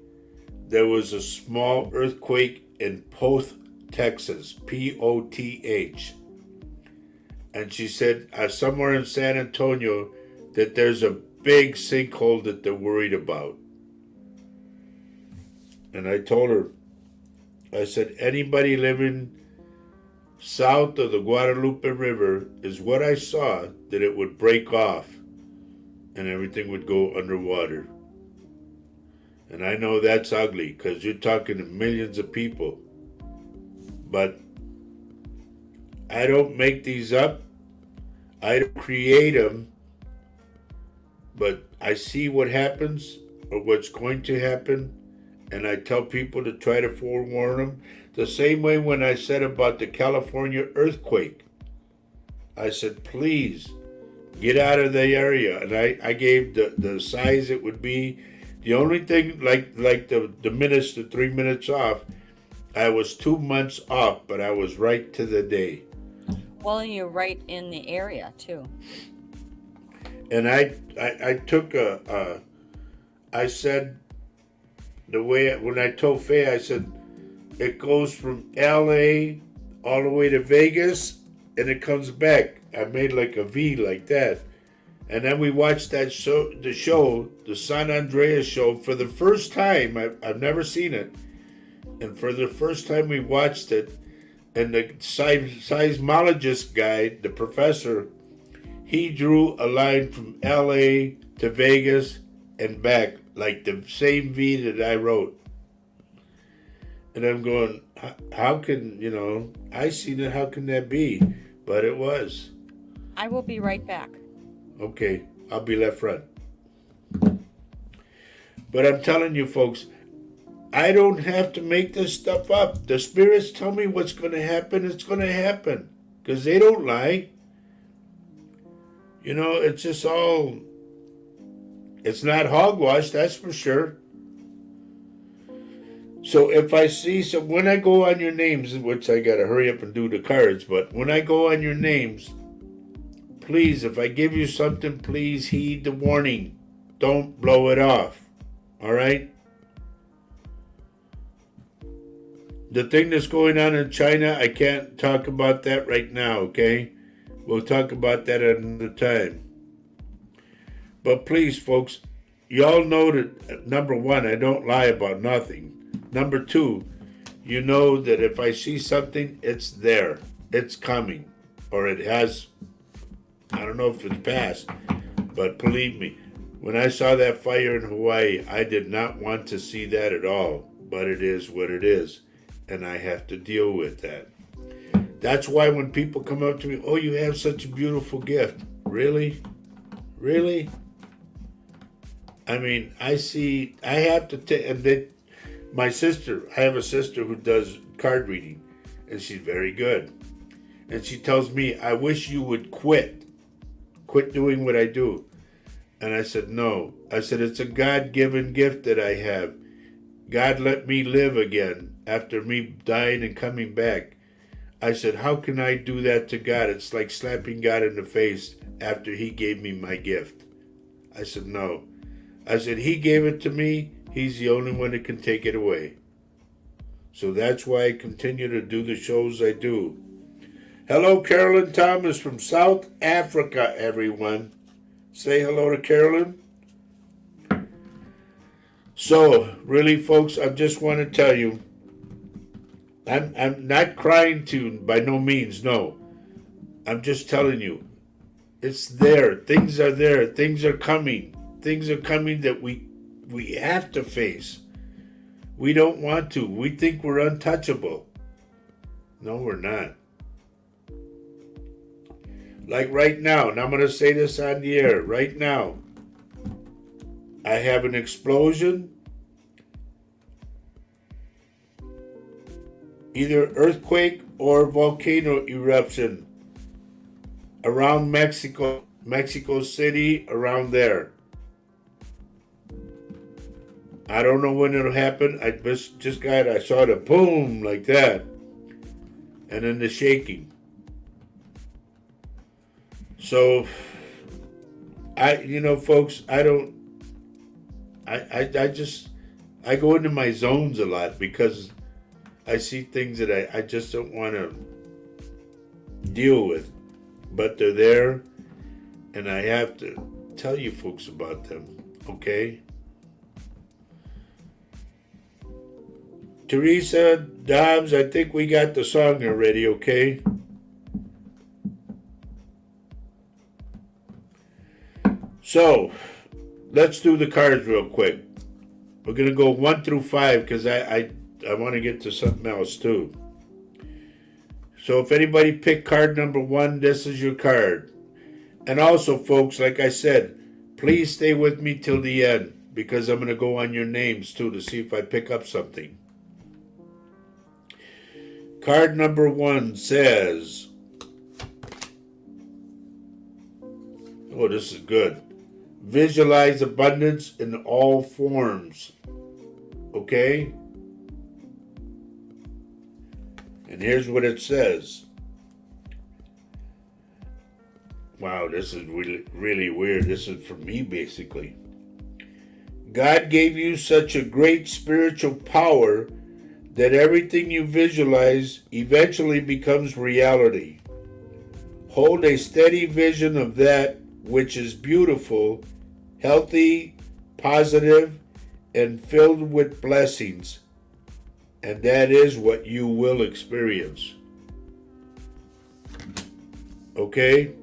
there was a small earthquake in Poth, Texas, Poth. And she said somewhere in San Antonio that there's a big sinkhole that they're worried about. And I told her, I said, anybody living south of the Guadalupe River is what I saw, that it would break off and everything would go underwater. And I know that's ugly because you're talking to millions of people. But I don't make these up. I don't create them. But I see what happens or what's going to happen. And I tell people to try to forewarn them. The same way when I said about the California earthquake. I said, please get out of the area. And I gave the size it would be. The only thing, like the minutes, the 3 minutes off, I was 2 months off, but I was right to the day. Well, you're right in the area too. And I took I said, when I told Faye, I said, it goes from LA all the way to Vegas and it comes back. I made like a V like that. And then we watched that show, the San Andreas show, for the first time. I've never seen it. And for the first time we watched it, and the seismologist guy, the professor, he drew a line from LA to Vegas and back, like the same V that I wrote. And I'm going, how can, I seen it, how can that be? But it was. I will be right back. Okay, I'll be left front. But I'm telling you folks, I don't have to make this stuff up. The spirits tell me what's going to happen, it's going to happen. Because they don't lie. It's just all, it's not hogwash, that's for sure. So if I see when I go on your names, which I got to hurry up and do the cards, but when I go on your names, please, if I give you something, please heed the warning. Don't blow it off. All right? The thing that's going on in China, I can't talk about that right now, okay? We'll talk about that at another time. But please, folks, y'all know that, number one, I don't lie about nothing. Number two, you know that if I see something, it's there. It's coming. Or it has, I don't know if it's passed, but believe me, when I saw that fire in Hawaii, I did not want to see that at all. But it is what it is. And I have to deal with that. That's why when people come up to me, oh, you have such a beautiful gift. Really? Really? I mean, I have to take, and my sister, I have a sister who does card reading, and she's very good. And she tells me, I wish you would quit doing what I do. And I said, no. I said, it's a God-given gift that I have. God let me live again after me dying and coming back. I said, how can I do that to God? It's like slapping God in the face after he gave me my gift. I said, no. I said, he gave it to me. He's the only one that can take it away. So that's why I continue to do the shows I do. Hello, Carolyn Thomas from South Africa, everyone. Say hello to Carolyn. So, really, folks, I just want to tell you, I'm not crying to you by no means, no. I'm just telling you, it's there. Things are there. Things are coming. Things are coming that we have to face. We don't want to. We think we're untouchable. No, we're not. Like right now, and I'm going to say this on the air, right now, I have an explosion, either earthquake or volcano eruption around Mexico City, around there. I don't know when it'll happen. I saw the boom like that, and then the shaking. So, folks, I go into my zones a lot because I see things that I just don't want to deal with, but they're there, and I have to tell you folks about them, okay? Teresa Dobbs, I think we got the song already, okay? So, let's do the cards real quick. We're going to go 1 through 5 because I want to get to something else too. So if anybody picked card number 1, this is your card. And also, folks, like I said, please stay with me till the end because I'm going to go on your names too to see if I pick up something. Card number 1 says, oh, this is good. Visualize abundance in all forms. Okay? And here's what it says. Wow, this is really, really weird. This is for me, basically. God gave you such a great spiritual power that everything you visualize eventually becomes reality. Hold a steady vision of that which is beautiful, healthy, positive, and filled with blessings. And that is what you will experience. Okay?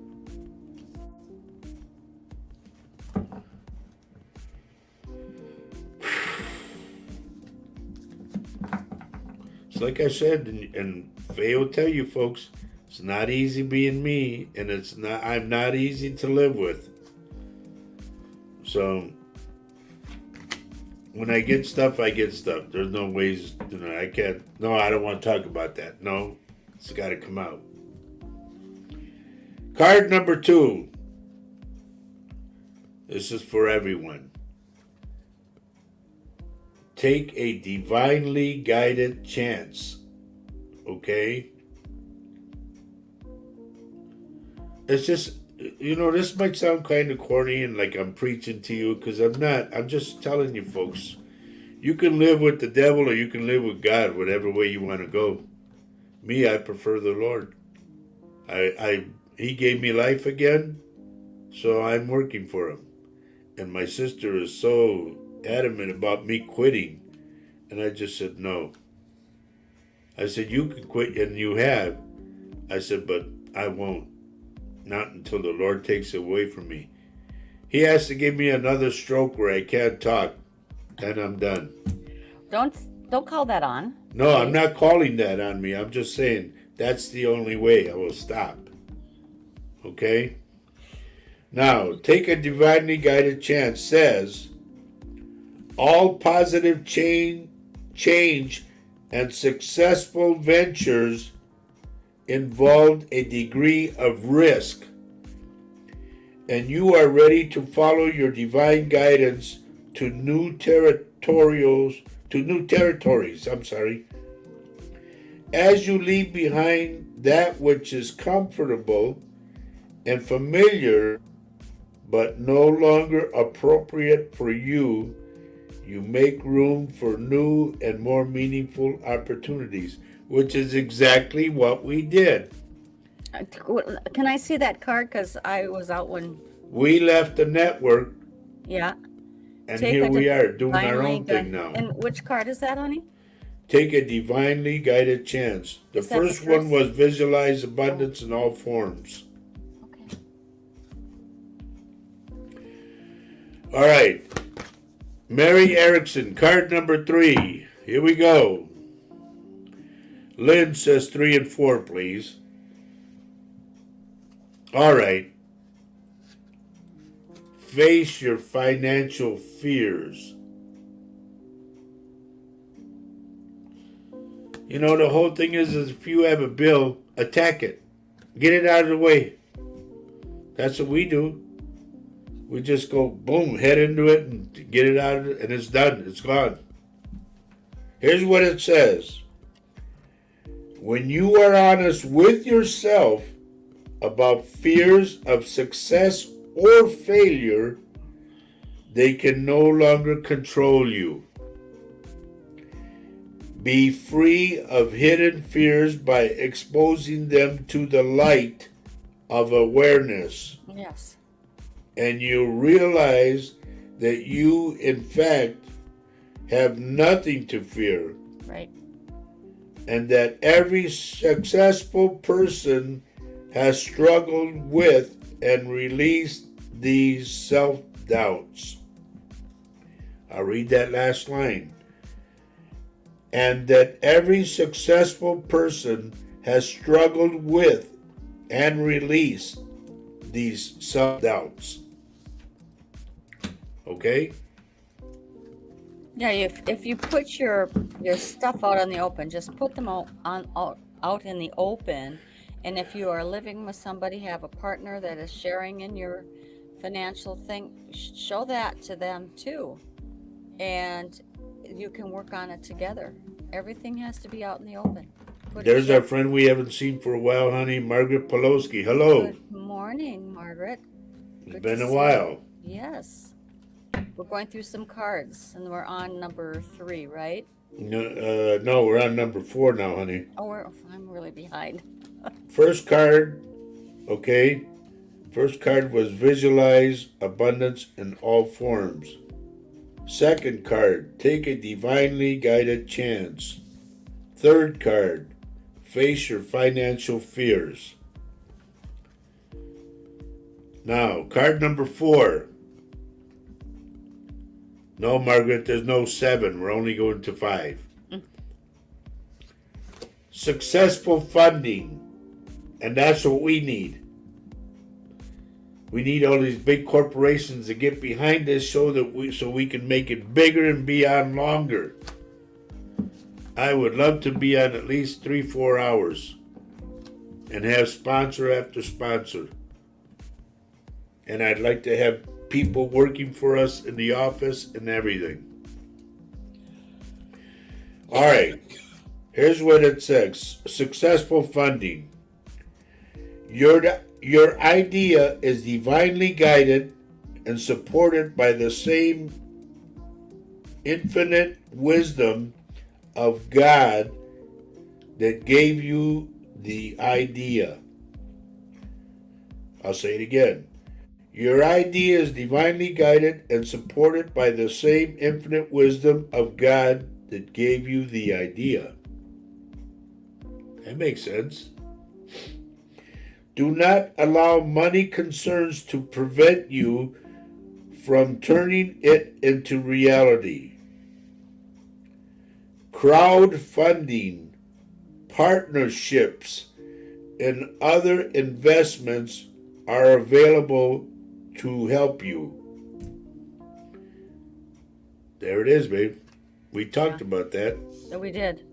It's like I said, and Faye will tell you folks, it's not easy being me, and I'm not easy to live with. So when I get stuff, I get stuff. There's no ways, I can't. No, I don't want to talk about that. No, it's got to come out. Card number 2. This is for everyone. Take a divinely guided chance. Okay? It's just, this might sound kind of corny and like I'm preaching to you, because I'm not. I'm just telling you folks. You can live with the devil or you can live with God, whatever way you want to go. Me, I prefer the Lord. He gave me life again, so I'm working for him. And my sister is so adamant about me quitting, and I just said no. I said, you can quit, and you have. I said, but I won't. Not until the Lord takes it away from me. He has to give me another stroke where I can't talk, and I'm done. Don't call that on. No, okay. I'm not calling that on me. I'm just saying that's the only way I will stop. Okay? Now, take a divinely guided chance says, all positive change and successful ventures involved a degree of risk, and you are ready to follow your divine guidance to new territories. as you leave behind that which is comfortable and familiar but no longer appropriate for you, you make room for new and more meaningful opportunities, which is exactly what we did. Can I see that card? Because I was out when, We left the network yeah. and Take here a we are doing our divinely own thing now. And which card is that, honey? Take a divinely guided chance. The Is that the first one first? was visualize abundance in all forms. Okay. All right. Mary Erickson, card number 3. Here we go. Lynn says 3 and 4, please. All right. Face your financial fears. You know, the whole thing is if you have a bill, attack it. Get it out of the way. That's what we do. We just go, boom, head into it and get it out of it, and it's done. It's gone. Here's what it says. When you are honest with yourself about fears of success or failure, they can no longer control you. Be free of hidden fears by exposing them to the light of awareness. Yes. And you realize that you, in fact, have nothing to fear. Right. And that every successful person has struggled with and released these self-doubts. I'll read that last line. And that every successful person has struggled with and released these self-doubts. Okay? Yeah, if you put your stuff out on the open, just put them out in the open. And if you are living with somebody, have a partner that is sharing in your financial thing, show that to them too. And you can work on it together. Everything has to be out in the open. There's our friend we haven't seen for a while, honey, Margaret Poloski. Hello. Good morning, Margaret. It's Good been to a see while. you. Yes. We're going through some cards, and we're on number 3, right? No, we're on number 4 now, honey. Oh, I'm really behind. First card, okay. First card was visualize abundance in all forms. Second card, take a divinely guided chance. Third card, face your financial fears. Now, card number 4. No, Margaret, there's no 7. We're only going to 5. Successful funding. And that's what we need. We need all these big corporations to get behind this so we can make it bigger and be on longer. I would love to be on at least 3-4 hours and have sponsor after sponsor. And I'd like to have people working for us in the office and everything. All right. Here's what it says. Successful funding. Your idea is divinely guided and supported by the same infinite wisdom of God that gave you the idea. I'll say it again. Your idea is divinely guided and supported by the same infinite wisdom of God that gave you the idea. That makes sense. Do not allow money concerns to prevent you from turning it into reality. Crowdfunding, partnerships, and other investments are available to help you. There it is, babe. We talked about that. So we did.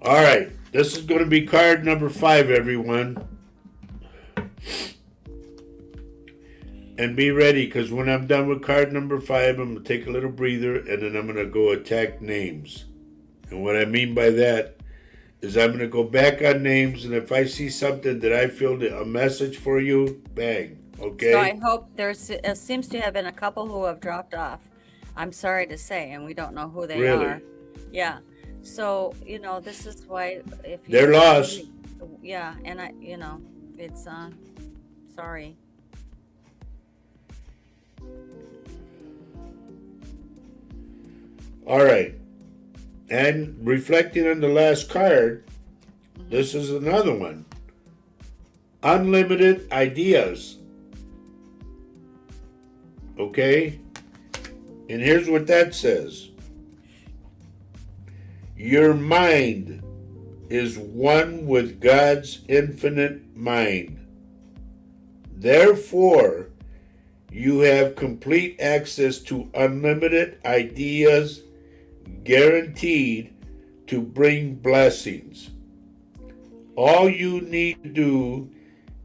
All right, this is going to be card number 5, everyone. And be ready, because when I'm done with card number 5, I'm going to take a little breather, and then I'm going to go attack names. And what I mean by that is I'm going to go back on names, and if I see something that I feel that a message for you, bang, okay? So I hope it seems to have been a couple who have dropped off. I'm sorry to say, and we don't know who they Really? are. Yeah. So, this is why if you They're lost. Yeah, and it's sorry. All right. And reflecting on the last card, this is another one. Unlimited ideas. Okay? And here's what that says. Your mind is one with God's infinite mind. Therefore, you have complete access to unlimited ideas guaranteed to bring blessings. All you need to do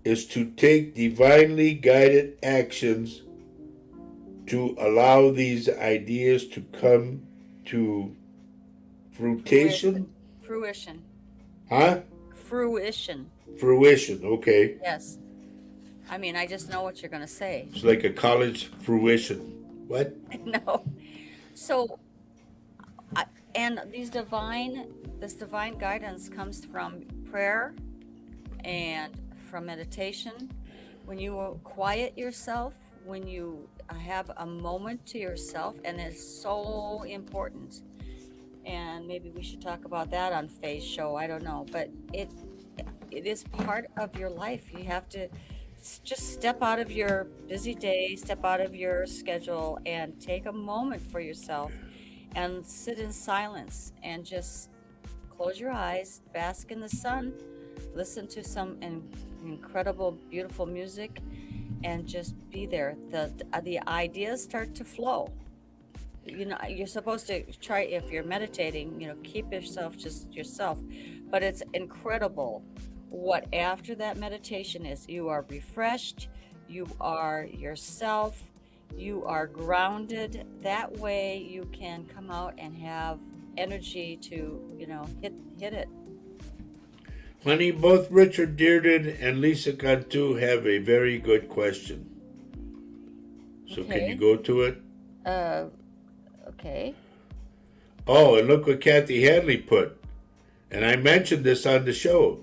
is to take divinely guided actions to allow these ideas to come to fruition. Fruition. Huh? Fruition. Fruition, okay. Yes. I mean, I just know what you're going to say. It's like a college fruition. What? No. So, and this divine guidance comes from prayer and from meditation. When you quiet yourself, when you have a moment to yourself, and it's so important. And maybe we should talk about that on Faye's show. I don't know, but it is part of your life. You have to just step out of your busy day, step out of your schedule, and take a moment for yourself and sit in silence and just close your eyes, bask in the sun, listen to some incredible, beautiful music, and just be there. The ideas start to flow. You're supposed to try, if you're meditating, keep yourself just yourself. But it's incredible what after that meditation is. You are refreshed, you are yourself, you are grounded. That way you can come out and have energy to, hit it. Honey, both Richard Dearden and Lisa Cantu have a very good question. So Okay. Can you go to it? Okay. Oh, and look what Kathy Hadley put. And I mentioned this on the show.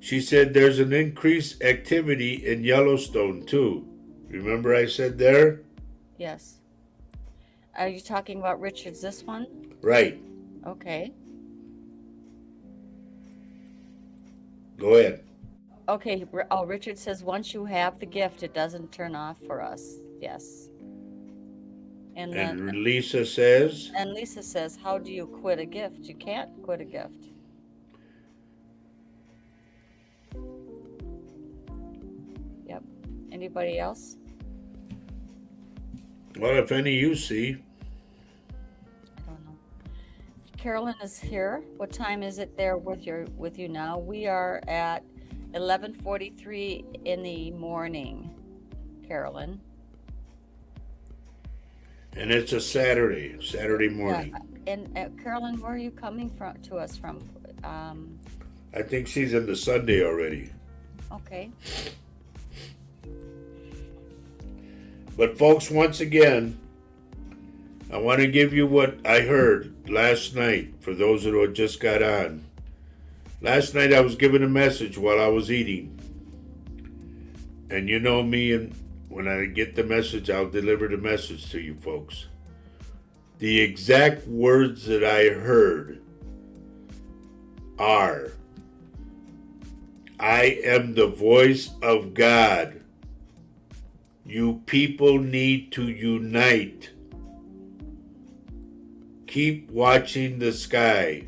She said there's an increased activity in Yellowstone too. Remember I said there? Yes. Are you talking about Richard's this one? Right. Okay. Go ahead. Okay. Oh, Richard says once you have the gift, it doesn't turn off for us. Yes. And Lisa says? And Lisa says, how do you quit a gift? You can't quit a gift. Yep. Anybody else? Well, if any you see. I don't know. Carolyn is here. What time is it there with you now? We are at 11:43 in the morning, Carolyn. And it's a Saturday morning. Yeah. And Carolyn, where are you coming to us from? I think she's in the Sunday already. Okay. But folks, once again, I want to give you what I heard last night for those who had just got on. Last night I was given a message while I was eating. And you know me, and when I get the message, I'll deliver the message to you folks. The exact words that I heard are, I am the voice of God. You people need to unite. Keep watching the sky.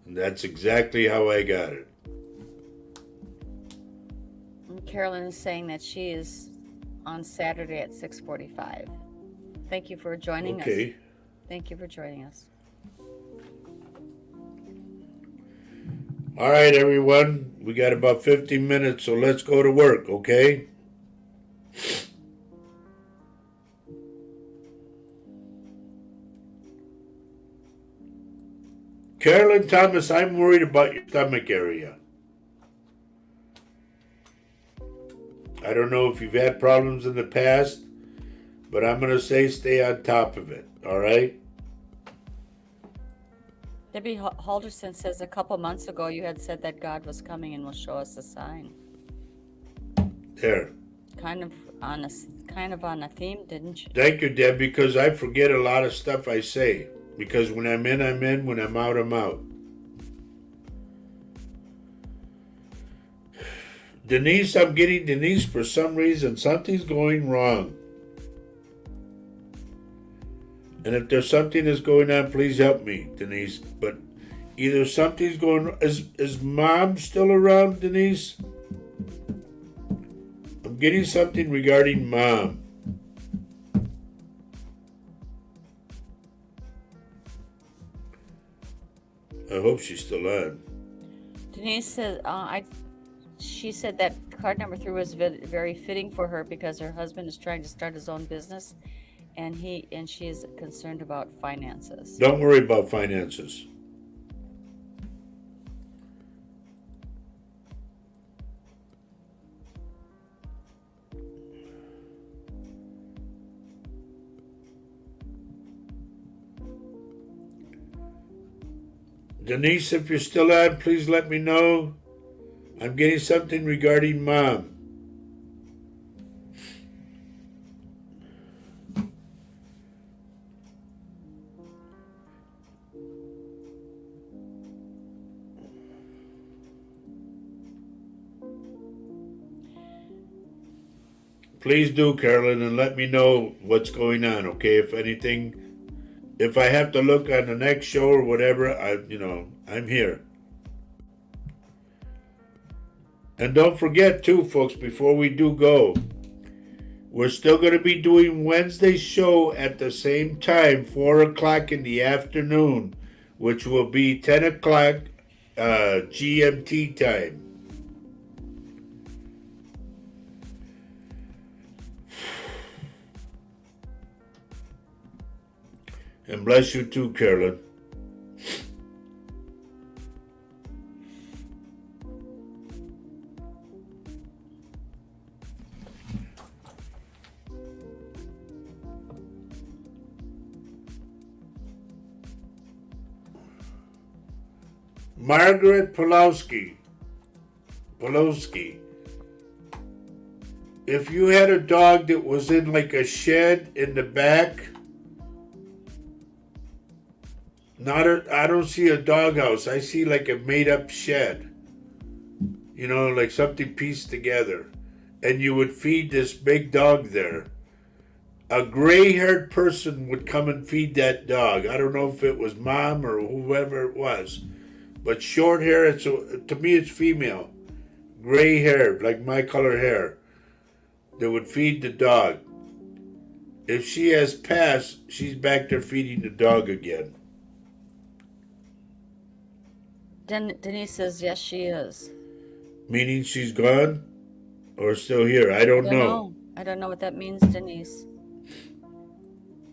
And that's exactly how I got it. Carolyn is saying that she is on Saturday at 6:45. Thank you for joining us. Okay. Thank you for joining us. All right, everyone. We got about 15 minutes, so let's go to work, okay? Carolyn Thomas, I'm worried about your stomach area. I don't know if you've had problems in the past, but I'm going to say stay on top of it, all right? Debbie Halderson says a couple months ago you had said that God was coming and will show us a sign. There. Kind of on a theme, didn't you? Thank you, Deb, because I forget a lot of stuff I say. Because when I'm in, I'm in. When I'm out, I'm out. Denise, I'm getting Denise for some reason. Something's going wrong. And if there's something that's going on, please help me, Denise. But either something's going wrong. Is Mom still around, Denise? I'm getting something regarding Mom. I hope she's still on. Denise says, she said that card number 3 was very fitting for her because her husband is trying to start his own business, and she is concerned about finances. Don't worry about finances. Denise, if you're still on, please let me know. I'm getting something regarding Mom. Please do, Carolyn, and let me know what's going on, okay? If anything, if I have to look on the next show or whatever, I'm here. And don't forget, too, folks, before we do go, we're still going to be doing Wednesday's show at the same time, 4 o'clock in the afternoon, which will be 10 o'clock GMT time. And bless you too, Carolyn. Margaret Pulowski. If you had a dog that was in like a shed in the back, I don't see a doghouse. I see like a made-up shed. You know, like something pieced together. And you would feed this big dog there. A gray-haired person would come and feed that dog. I don't know if it was Mom or whoever it was. But short hair, to me it's female. Gray hair, like my color hair. They would feed the dog. If she has passed, she's back there feeding the dog again. Denise says, yes, she is. Meaning she's gone? Or still here? I don't know. I don't know what that means, Denise.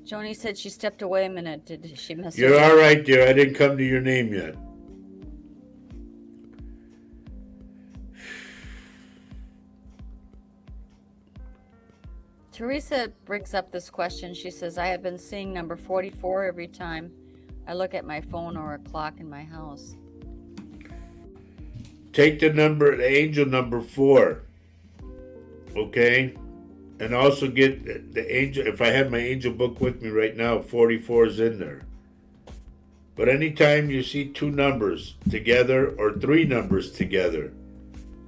Joni said she stepped away a minute. Did she miss her? You're all right, dear. I didn't come to your name yet. Teresa brings up this question. She says, I have been seeing number 44 every time I look at my phone or a clock in my house. Take the angel number 4. Okay? And also get the angel, if I have my angel book with me right now, 44 is in there. But anytime you see 2 numbers together or 3 numbers together,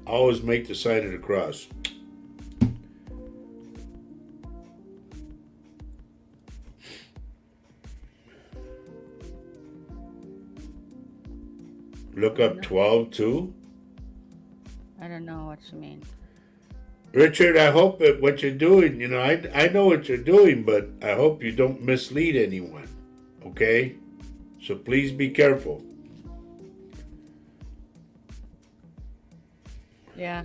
always make the sign of the cross. Look up 12 too. I don't know what you mean. Richard, I hope that what you're doing, I know what you're doing, but I hope you don't mislead anyone. Okay? So please be careful. Yeah.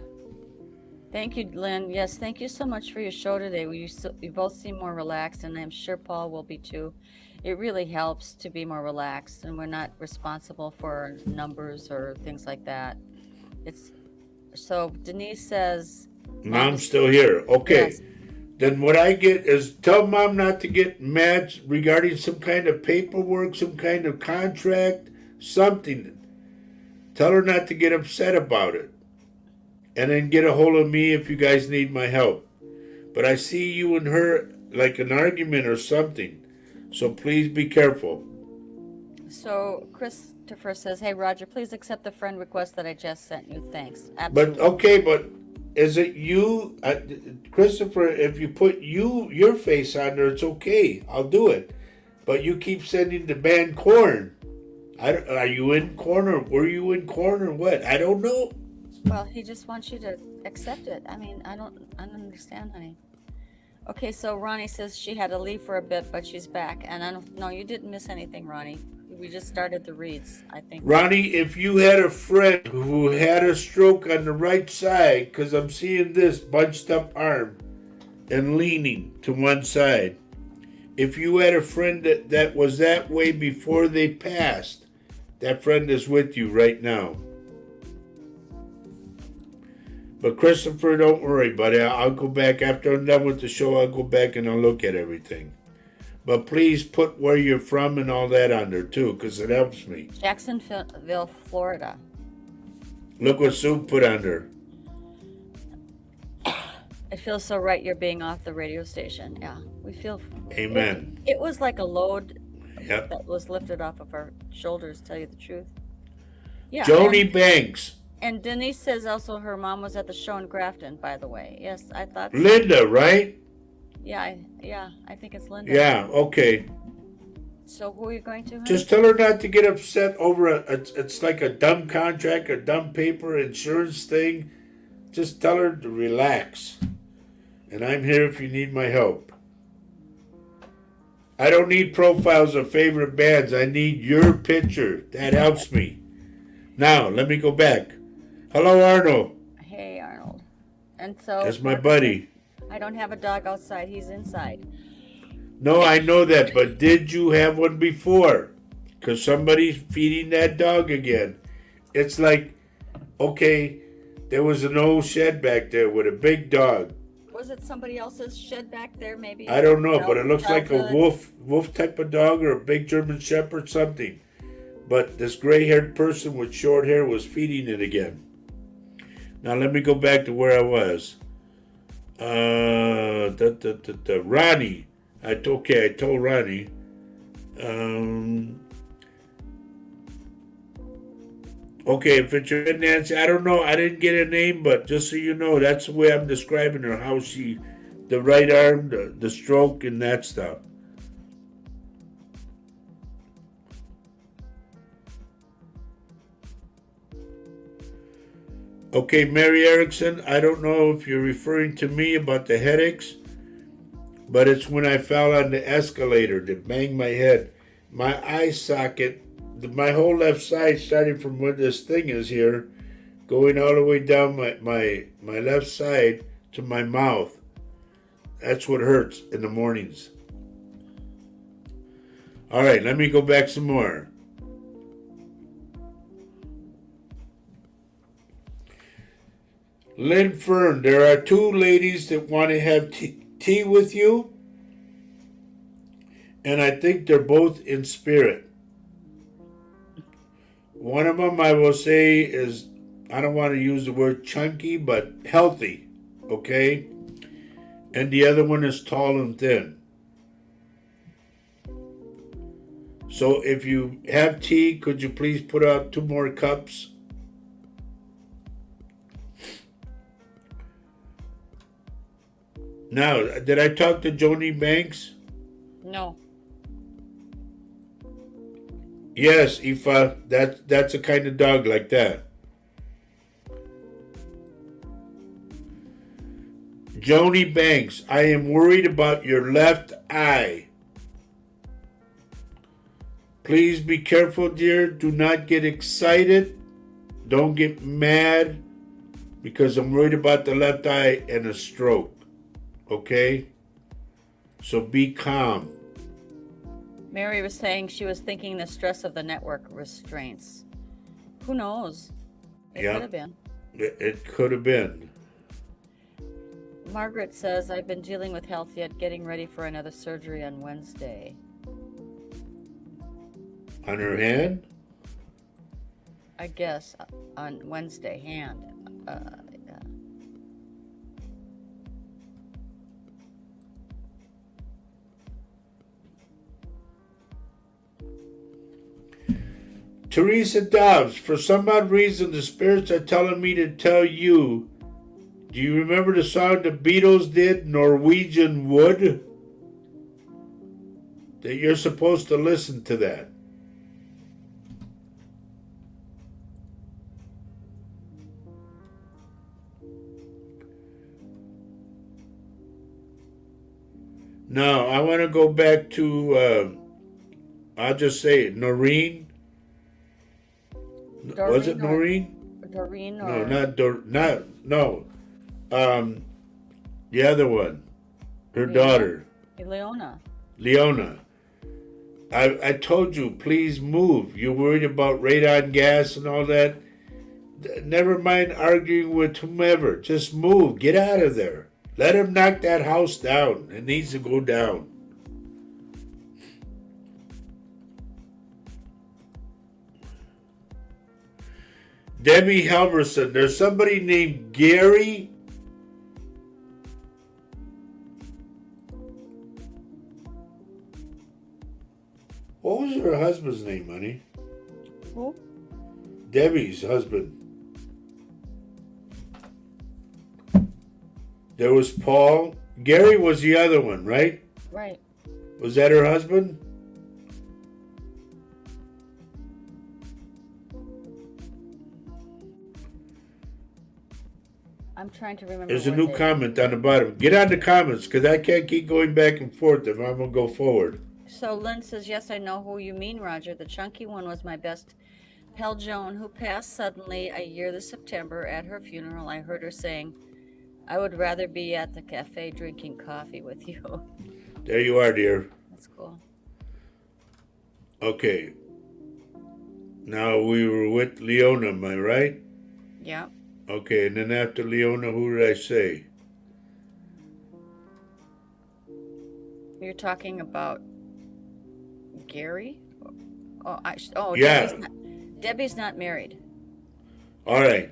Thank you, Lynn. Yes, thank you so much for your show today. You both seem more relaxed, and I'm sure Paul will be too. It really helps to be more relaxed, and we're not responsible for numbers or things like that. It's so Denise says, Mom Mom's is, still here. Okay. yes. Then what I get is tell mom not to get mad regarding some kind of paperwork, some kind of contract, something. Tell her not to get upset about it. And then get a hold of me if you guys need my help. But I see you and her like an argument or something. So please be careful. So Christopher says, "Hey Roger, please accept the friend request that I just sent you. Thanks. But Absolutely." okay, but is it you, Christopher? If you put your face on there, it's okay. I'll do it. But you keep sending the band Corn. Are you in Corn or were you in Corn or what? I don't know. Well, he just wants you to accept it. I mean, I don't understand, honey. Okay, so Ronnie says she had to leave for a bit, but she's back. And I don't, no, you didn't miss anything, Ronnie. We just started the reads, I think. Ronnie, if you had a friend who had a stroke on the right side, because I'm seeing this bunched up arm and leaning to one side. If you had a friend that was that way before they passed, that friend is with you right now. But Christopher, don't worry, buddy. I'll go back after I'm done with the show. I'll go back and I'll look at everything. But please put where you're from and all that on there too, because it helps me. Jacksonville, Florida. Look what Sue put on there. It feels so right you're being off the radio station. Yeah, we feel. Amen. It was like a load Yep. that was lifted off of our shoulders, tell you the truth. Yeah. Joni Banks. And Denise says also her mom was at the show in Grafton, by the way. Yes, I thought so. Linda, right? Yeah, I think it's Linda. Yeah, okay. So who are you going to? Honey? Just tell her not to get upset over it's like a dumb contract, a dumb paper insurance thing. Just tell her to relax. And I'm here if you need my help. I don't need profiles of favorite bands. I need your picture. That helps me. Now, let me go back. Hello, Arnold. Hey, Arnold. And so That's my buddy. I don't have a dog outside. He's inside. No, I know that, but did you have one before? Because somebody's feeding that dog again. It's like, okay, there was an old shed back there with a big dog. Was it somebody else's shed back there, maybe? I don't know, but it looks like a Childhood? wolf type of dog or a big German Shepherd, something. But this gray-haired person with short hair was feeding it again. Now let me go back to where I was. Ronnie. I told Ronnie. Okay, if it's your Nancy, I don't know. I didn't get a name, but just so you know, that's the way I'm describing her. How she, the right arm, the stroke, and that stuff. Okay, Mary Erickson, I don't know if you're referring to me about the headaches, but it's when I fell on the escalator that banged my head. My eye socket, my whole left side, starting from where this thing is here, going all the way down my left side to my mouth. That's what hurts in the mornings. All right, let me go back some more. Lynn Fern, there are two ladies that want to have tea with you, and I think they're both in spirit. One of them, I will say, is, I don't want to use the word chunky, but healthy, okay? And the other one is tall and thin. So if you have tea, could you please put out 2 more cups? Now, did I talk to Joni Banks? No. Yes, Aoife, that's a kind of dog like that. Joni Banks, I am worried about your left eye. Please be careful, dear. Do not get excited. Don't get mad. because I'm worried about the left eye and a stroke. Okay? So be calm. Mary was saying she was thinking the stress of the network restraints. Who knows? It Yeah. could have been. It could have been. Margaret says, I've been dealing with health yet, getting ready for another surgery on Wednesday. On her hand? I guess on Wednesday, hand. Yeah. Teresa Dobbs, for some odd reason, the spirits are telling me to tell you. Do you remember the song the Beatles did, Norwegian Wood? That you're supposed to listen to that. No, I want to go back to, I'll just say it, Noreen. Was it Noreen? Doreen No, or no. The other one, her Leona? daughter, Leona. Leona. I told you, please move. You're worried about radon gas and all that. Never mind arguing with whomever. Just move. Get out of there. Let him knock that house down. It needs to go down. Debbie Halverson. There's somebody named Gary. What was her husband's name, honey? Who? Debbie's husband. There was Paul. Gary was the other one, right? Right. Was that her husband? I'm trying to remember. There's a what new they- comment on the bottom. Get on the comments, because I can't keep going back and forth if I'm going to go forward. So Lynn says, yes, I know who you mean, Roger. The chunky one was my best pal Joan, who passed suddenly a year this September. At her funeral, I heard her saying, I would rather be at the cafe drinking coffee with you. There you are, dear. That's cool. Okay. Now we were with Leona, am I right? Yeah. Okay, and then after Leona, who did I say? You're talking about Gary? Oh, Yeah. Debbie's not married. All right.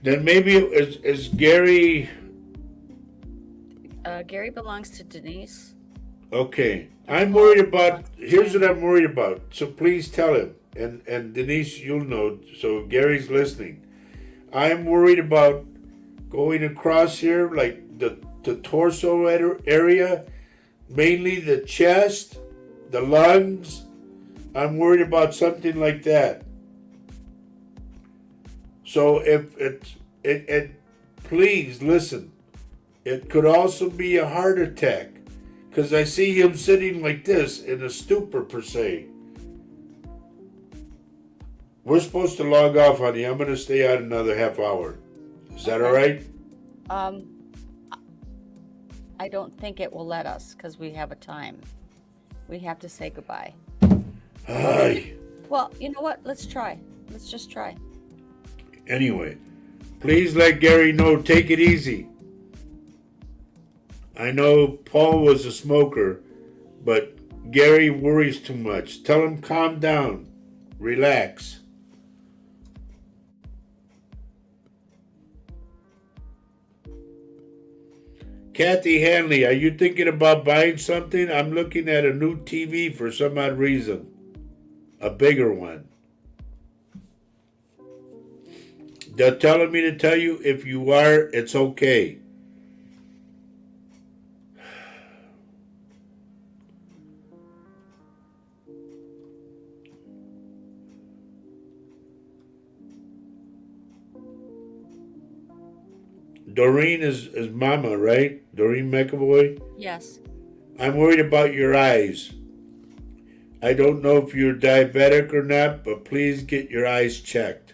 Then maybe is Gary... Gary belongs to Denise. Okay. I'm worried about... Here's what I'm worried about. So please tell him. And Denise, you'll know. So Gary's listening. I'm worried about going across here, like the torso area, mainly the chest, the lungs. I'm worried about something like that. So if it please listen. It could also be a heart attack, because I see him sitting like this in a stupor per se. We're supposed to log off, honey. I'm going to stay out another half hour. Is that all right? I don't think it will let us because we have a time. We have to say goodbye. Hi. Well, you know what? Let's try. Let's just try. Anyway, please let Gary know. Take it easy. I know Paul was a smoker, but Gary worries too much. Tell him calm down. Relax. Kathy Hanley, are you thinking about buying something? I'm looking at a new TV for some odd reason. A bigger one. They're telling me to tell you if you are, it's okay. Doreen is mama, right? Doreen McAvoy? Yes. I'm worried about your eyes. I don't know if you're diabetic or not, but please get your eyes checked.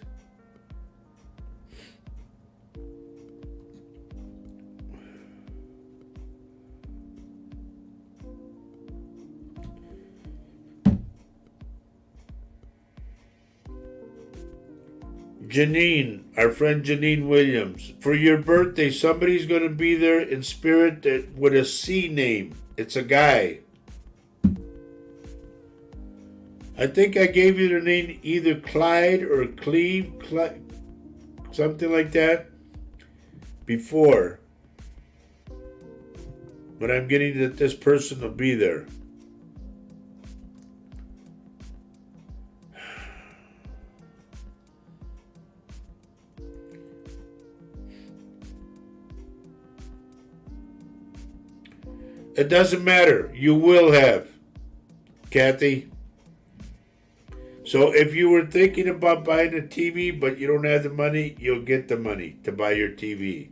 Janine, our friend Janine Williams, for your birthday, somebody's going to be there in spirit that with a C name. It's a guy. I think I gave you the name either Clyde or Cleve, something like that, before. But I'm getting that this person will be there. It doesn't matter. You will have, Kathy. So if you were thinking about buying a TV but you don't have the money, you'll get the money to buy your TV.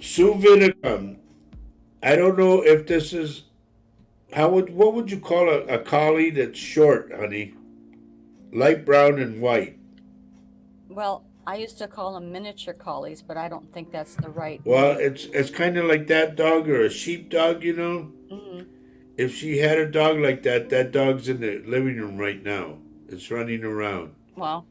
Sue Vinicum. I don't know if this is what would you call a collie that's short, honey? Light brown and white. Well, I used to call them miniature collies, but I don't think that's the right Well, name. it's kind of like that dog or a sheepdog, you know. Hmm. If she had a dog like that, that dog's in the living room right now. It's running around. Well,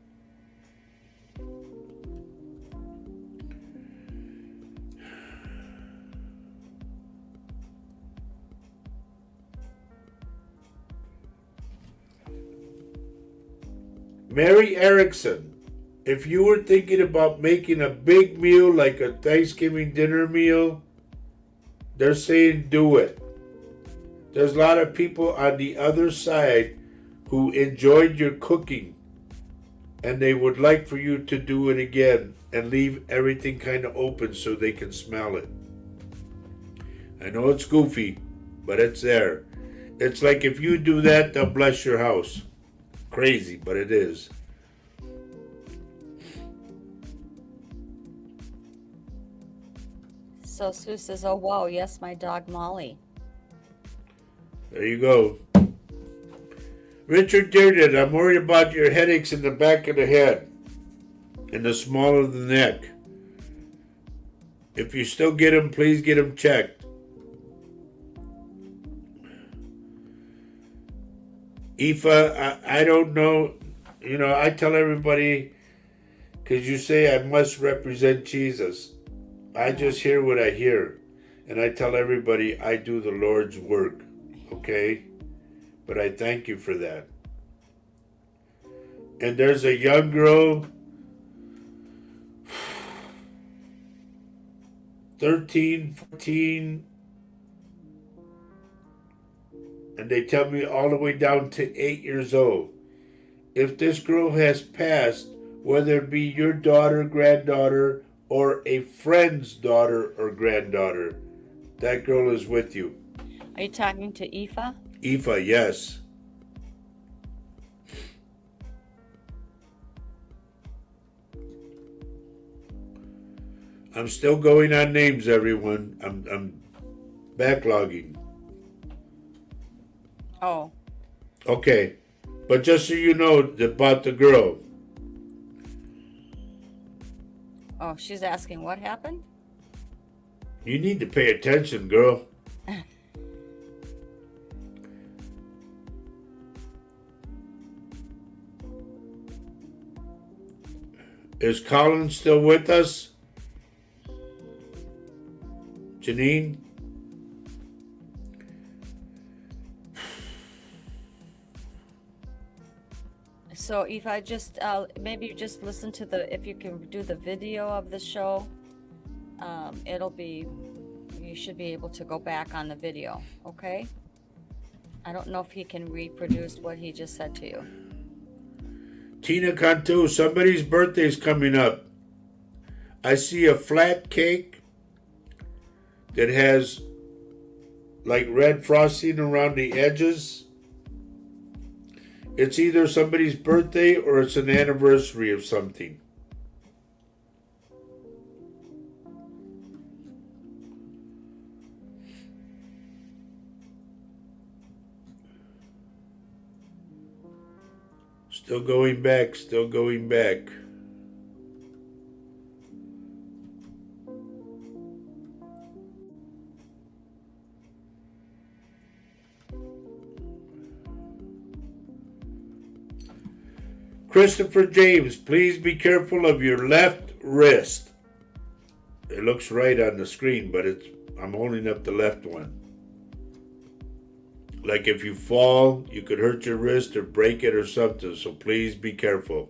Mary Erickson, if you were thinking about making a big meal like a Thanksgiving dinner meal, they're saying do it. There's a lot of people on the other side who enjoyed your cooking and they would like for you to do it again and leave everything kind of open so they can smell it. I know it's goofy, but it's there. It's like if you do that, they'll bless your house. Crazy, but it is. so Sue says, oh, wow, yes, my dog Molly. There you go. Richard Dearden, I'm worried about your headaches in the back of the head and the small of the neck. If you still get them, please get them checked. Aoife, I don't know. You know, I tell everybody, because you say I must represent Jesus. I just hear what I hear. And I tell everybody I do the Lord's work. Okay? But I thank you for that. And there's a young girl, 13, 14, and they tell me all the way down to 8 years old. If this girl has passed, whether it be your daughter, granddaughter, or a friend's daughter or granddaughter, that girl is with you. Are you talking to Aoife? Aoife, yes. I'm still going on names, everyone. I'm backlogging. Oh, Okay. But just so you know about the girl, oh, she's asking what happened? you need to pay attention, girl. Is Colin still with us? Janine? So if I just maybe you just listen to if you can do the video of the show, you should be able to go back on the video, okay? I don't know if he can reproduce what he just said to you. Tina Cantu, somebody's birthday's coming up. I see a flat cake that has like red frosting around the edges. It's either somebody's birthday or it's an anniversary of something. Still going back, still going back. Christopher James, please be careful of your left wrist. It looks right on the screen, but I'm holding up the left one. Like if you fall, you could hurt your wrist or break it or something, so please be careful.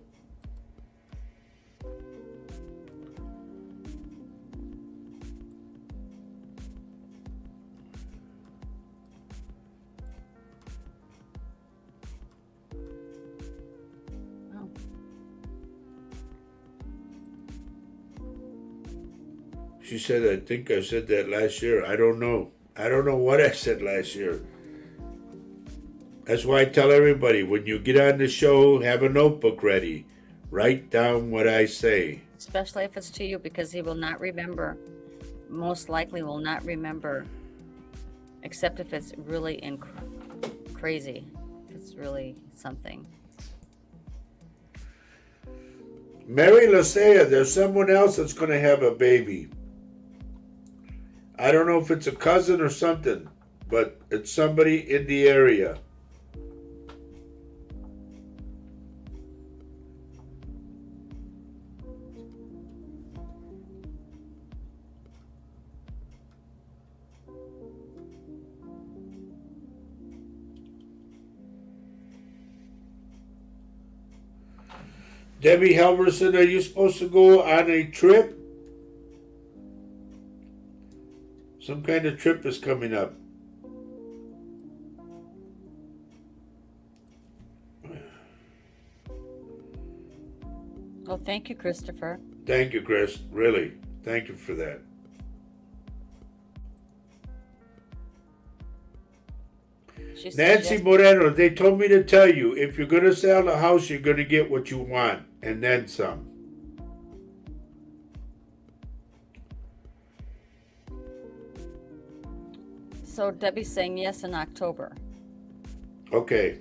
Oh, She said, I think I said that last year. I don't know. I don't know what I said last year. That's why I tell everybody, when you get on the show, have a notebook ready. Write down what I say. especially if it's to you, because he will not remember. Most likely will not remember, except if it's really crazy. If it's really something. Mary Lasea, there's someone else that's going to have a baby. I don't know if it's a cousin or something, but it's somebody in the area. Debbie Helmerson, are you supposed to go on a trip? Some kind of trip is coming up. Oh, thank you, Christopher. Thank you, Chris. Really. Thank you for that. She Nancy suggested- Moreno, they told me to tell you, if you're going to sell the house, you're going to get what you want, and then some. So Debbie's saying yes in October. Okay.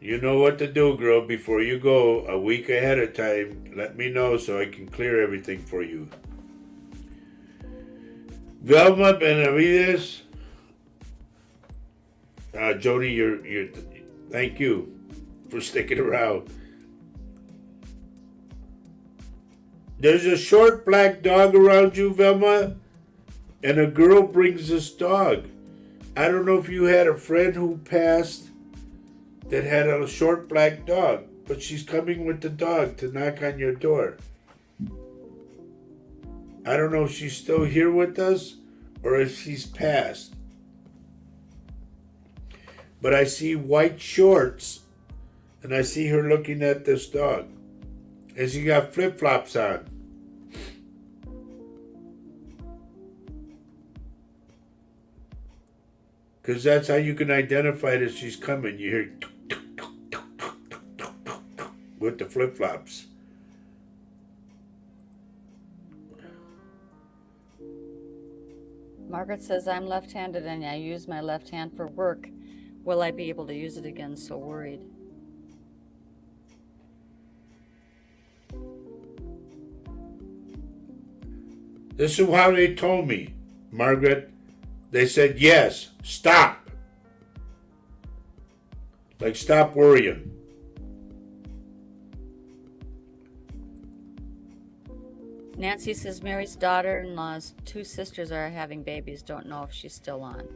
You know what to do, girl. Before you go, a week ahead of time, let me know so I can clear everything for you. Velma Benavides. Jody, you're thank you for sticking around. There's a short black dog around you, Velma, and a girl brings this dog. I don't know if you had a friend who passed that had a short black dog, but she's coming with the dog to knock on your door. I don't know if she's still here with us or if she's passed. But I see white shorts and I see her looking at this dog. And she got flip-flops on. Because that's how you can identify that she's coming. You hear with the flip-flops. Margaret says, I'm left-handed and I use my left hand for work. Will I be able to use it again? So worried. This is how they told me, Margaret. They said, yes, stop. Like, stop worrying. Nancy says Mary's daughter-in-law's two sisters are having babies. Don't know if she's still on.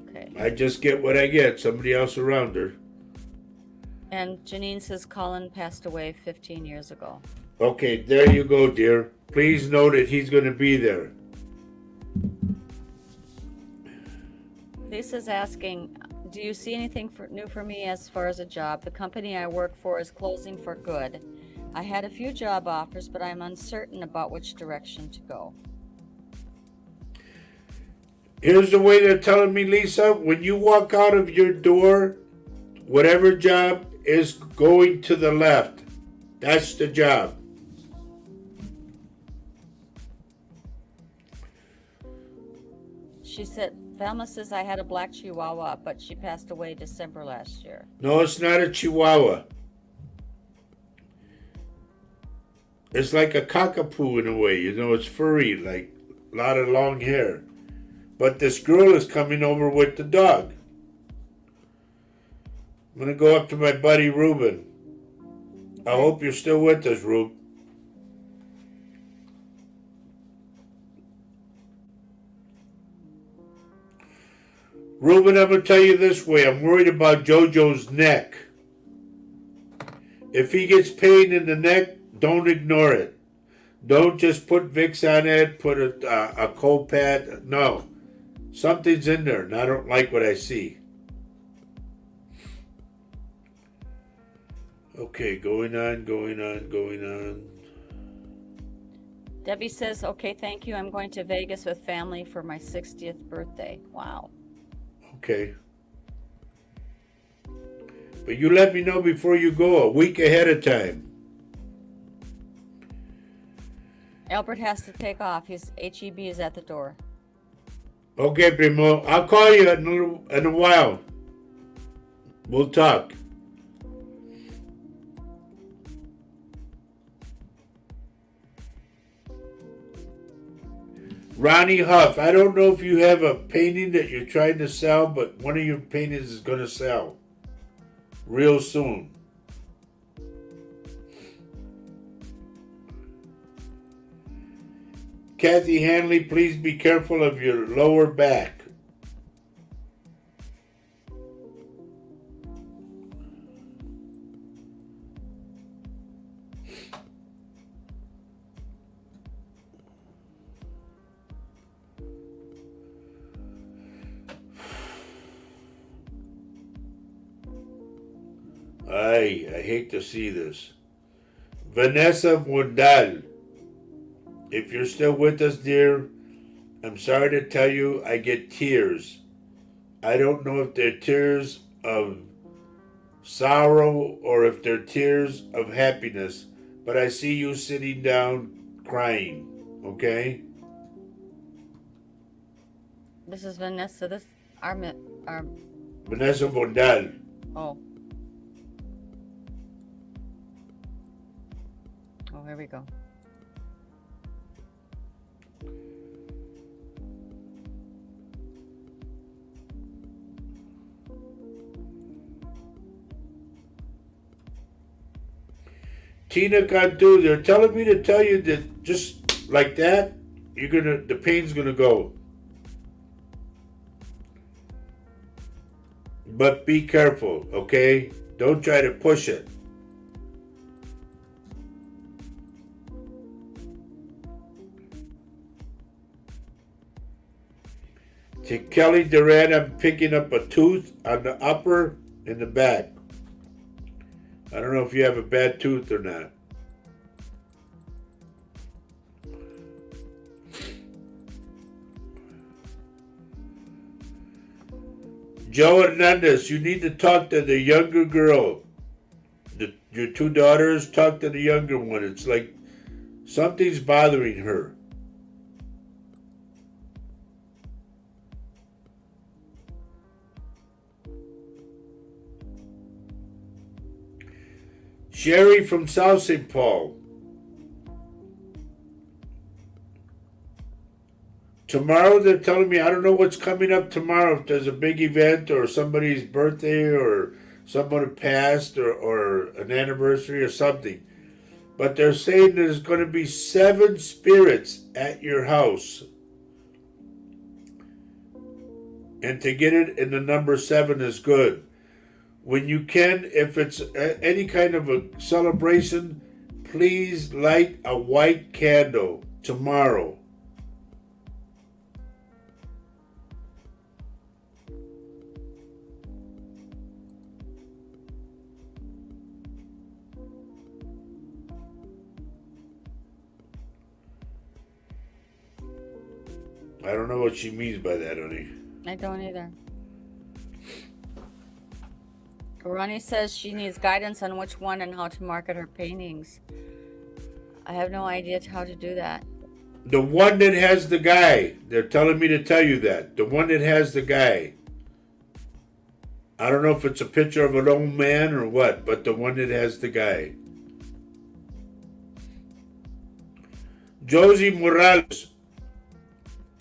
Okay. I just get what I get. Somebody else around her. And Janine says Colin passed away 15 years ago. Okay, there you go, dear. Please know that he's going to be there. Lisa's asking, do you see anything new for me as far as a job? The company I work for is closing for good. I had a few job offers, but I'm uncertain about which direction to go. Here's the way they're telling me, Lisa. When you walk out of your door, whatever job is going to the left, that's the job. She said, Velma says I had a black chihuahua, but she passed away December last year. No, it's not a Chihuahua. It's like a cockapoo in a way. You know, it's furry, like a lot of long hair. But this girl is coming over with the dog. I'm gonna go up to my buddy Ruben. I hope you're still with us, Rube. Ruben, I'm gonna tell you this way. I'm worried about JoJo's neck. If he gets pain in the neck, don't ignore it. Don't just put Vicks on it, put a cold pad. No. Something's in there, and I don't like what I see. Okay, going on. Debbie says, okay, thank you. I'm going to Vegas with family for my 60th birthday. Wow. Okay. But you let me know before you go, a week ahead of time. Albert has to take off. His HEB is at the door. Okay, Primo. I'll call you in a while. We'll talk. Ronnie Huff, I don't know if you have a painting that you're trying to sell, but one of your paintings is going to sell real soon. Kathy Hanley, please be careful of your lower back. I hate to see this. Vanessa Wundal, if you're still with us, dear, I'm sorry to tell you I get tears. I don't know if they're tears of sorrow or if they're tears of happiness, but I see you sitting down crying, okay? This is Vanessa. This our Vanessa Wundal. oh. Oh, here we go. Tina Cantu, they're telling me to tell you that just like that, the pain's gonna go. But be careful, okay? Don't try to push it. To Kelly Durant, I'm picking up a tooth on the upper and the back. I don't know if you have a bad tooth or not. Joe Hernandez, you need to talk to the younger girl. Your two daughters, talk to the younger one. It's like something's bothering her. Sherry from South St. Paul. Tomorrow they're telling me, I don't know what's coming up tomorrow, if there's a big event or somebody's birthday or someone passed or an anniversary or something. But they're saying there's going to be 7 spirits at your house. And to get it in the number 7 is good. When you can, if it's any kind of a celebration, please light a white candle tomorrow. I don't know what she means by that, honey. I don't either. Ronnie says she needs guidance on which one and how to market her paintings. I have no idea how to do that. The one that has the guy. They're telling me to tell you that. The one that has the guy. I don't know if it's a picture of an old man or what, but the one that has the guy. Josie Morales.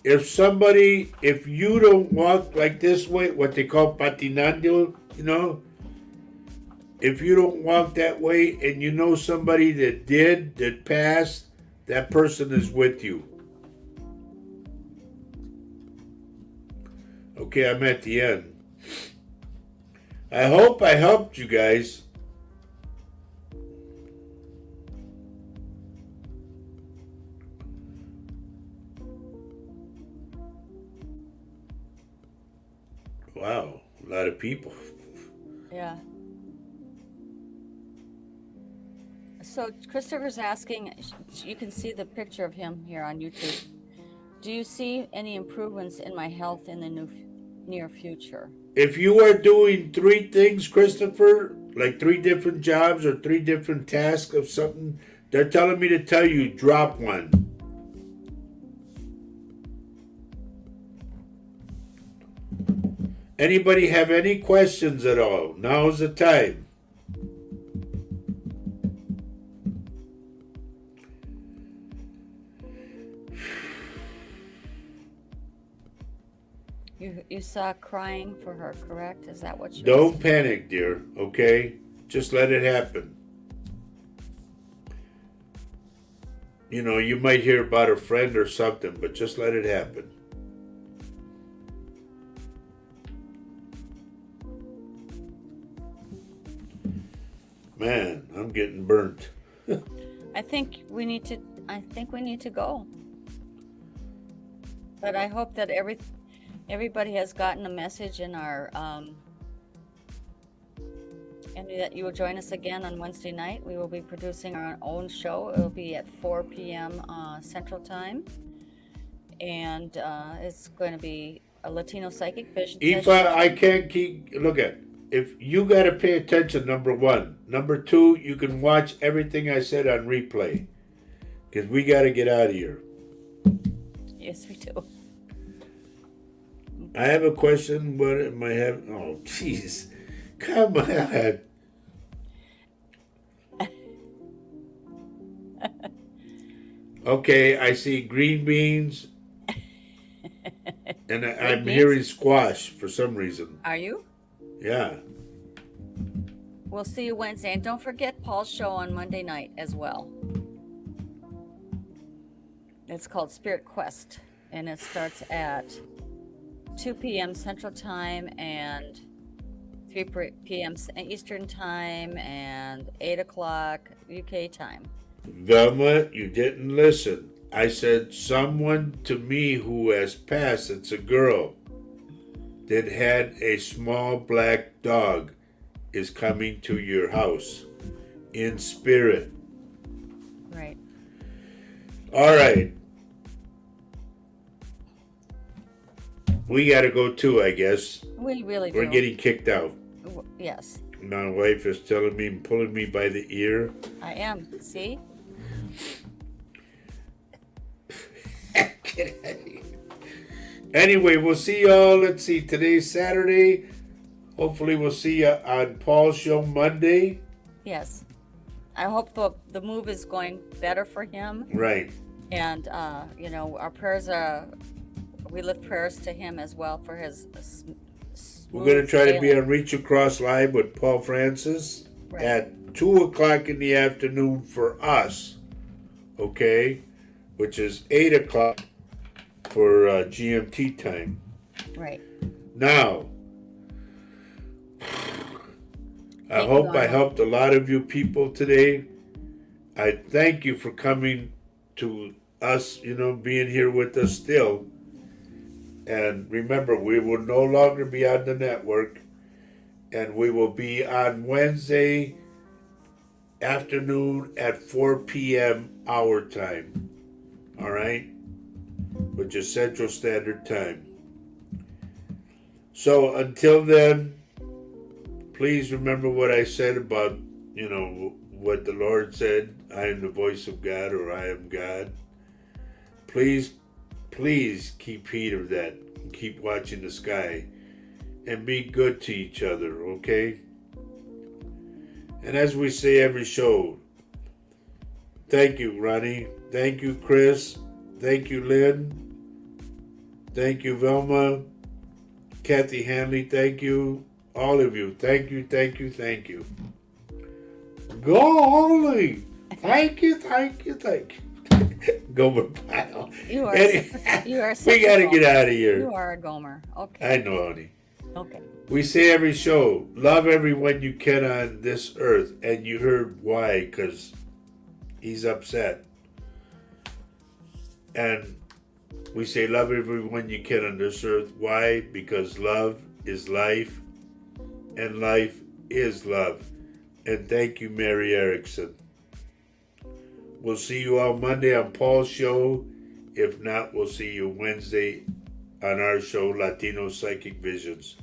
If you don't walk like this way, what they call patinando, if you don't walk that way and you know somebody that did, that passed, that person is with you. Okay, I'm at the end. I hope I helped you guys. Wow, a lot of people. Yeah. So Christopher's asking, you can see the picture of him here on YouTube. Do you see any improvements in my health in the near future? If you are doing 3 things, Christopher, like 3 different jobs or 3 different tasks of something, they're telling me to tell you drop one. Anybody have any questions at all? Now's the time. You saw crying for her, correct? Is that what you Don't panic, dear, okay? Just let it happen. You know, you might hear about a friend or something, but just let it happen. Man, I'm getting burnt. I think we need to go. But I hope that everybody has gotten a message in our and that you will join us again on Wednesday night. We will be producing our own show. It will be at 4 p.m. Central Time, and it's going to be a Latino Psychic Vision If session. I can't keep look at if you got to pay attention. Number 1, number 2, you can watch everything I said on replay because we got to get out of here. Yes, we do. I have a question. What am I having? Oh, jeez, come on. Okay, I see green beans, and I'm beans? hearing squash for some reason. Are you? Yeah. We'll see you Wednesday, and don't forget Paul's show on Monday night as well. It's called Spirit Quest, and it starts at 2 p.m. Central Time and 3 p.m. Eastern Time and 8 o'clock UK time. Velma, you didn't listen. I said someone to me who has passed, it's a girl, that had a small black dog is coming to your house in spirit. Right. All right. We got to go too, I guess. We really do. We're getting kicked out. Yes. My wife is telling me, pulling me by the ear. I am. See? Get out of here. Anyway, we'll see y'all. Let's see. Today's Saturday. Hopefully, we'll see you on Paul's show Monday. Yes. I hope the move is going better for him. Right. And, our prayers are, we lift prayers to him as well for his We're going to try to be on Reach Across Live with Paul Francis at 2 o'clock in the afternoon for us. Okay? Which is 8 o'clock for GMT time. Right. Now, I hope I helped a lot of you people today. I thank you for coming to us, being here with us still. And remember, we will no longer be on the network. And we will be on Wednesday afternoon at 4 p.m. our time. All right? Which is Central Standard Time. So until then, please remember what I said about, what the Lord said. I am the voice of God, or I am God. Please keep heed of that. Keep watching the sky. And be good to each other, okay? And as we say every show, thank you, Ronnie. Thank you, Chris. Thank you, Lynn. Thank you, Velma. Kathy Hanley, thank you. All of you, thank you, thank you, thank you. Golly. Thank you. Gomer Pyle. You are Any- you are such we a got to gomer. get out of here. You are a gomer. Okay. I know, honey. Okay. We say every show, love everyone you can on this earth. And you heard why, because he's upset. And we say love everyone you can on this earth. Why? Because love is life, and life is love. And thank you, Mary Erickson. We'll see you all Monday on Paul's show. If not, we'll see you Wednesday on our show, Latino Psychic Visions.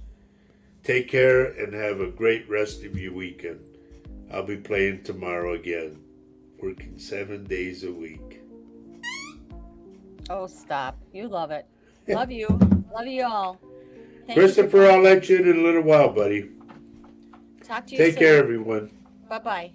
Take care and have a great rest of your weekend. I'll be playing tomorrow again, working 7 days a week. Oh, stop. You love it. Love you. Love you all. Thank Christopher, I'll let you in a little while, buddy. You. Talk to you Take soon. care, everyone. Bye-bye.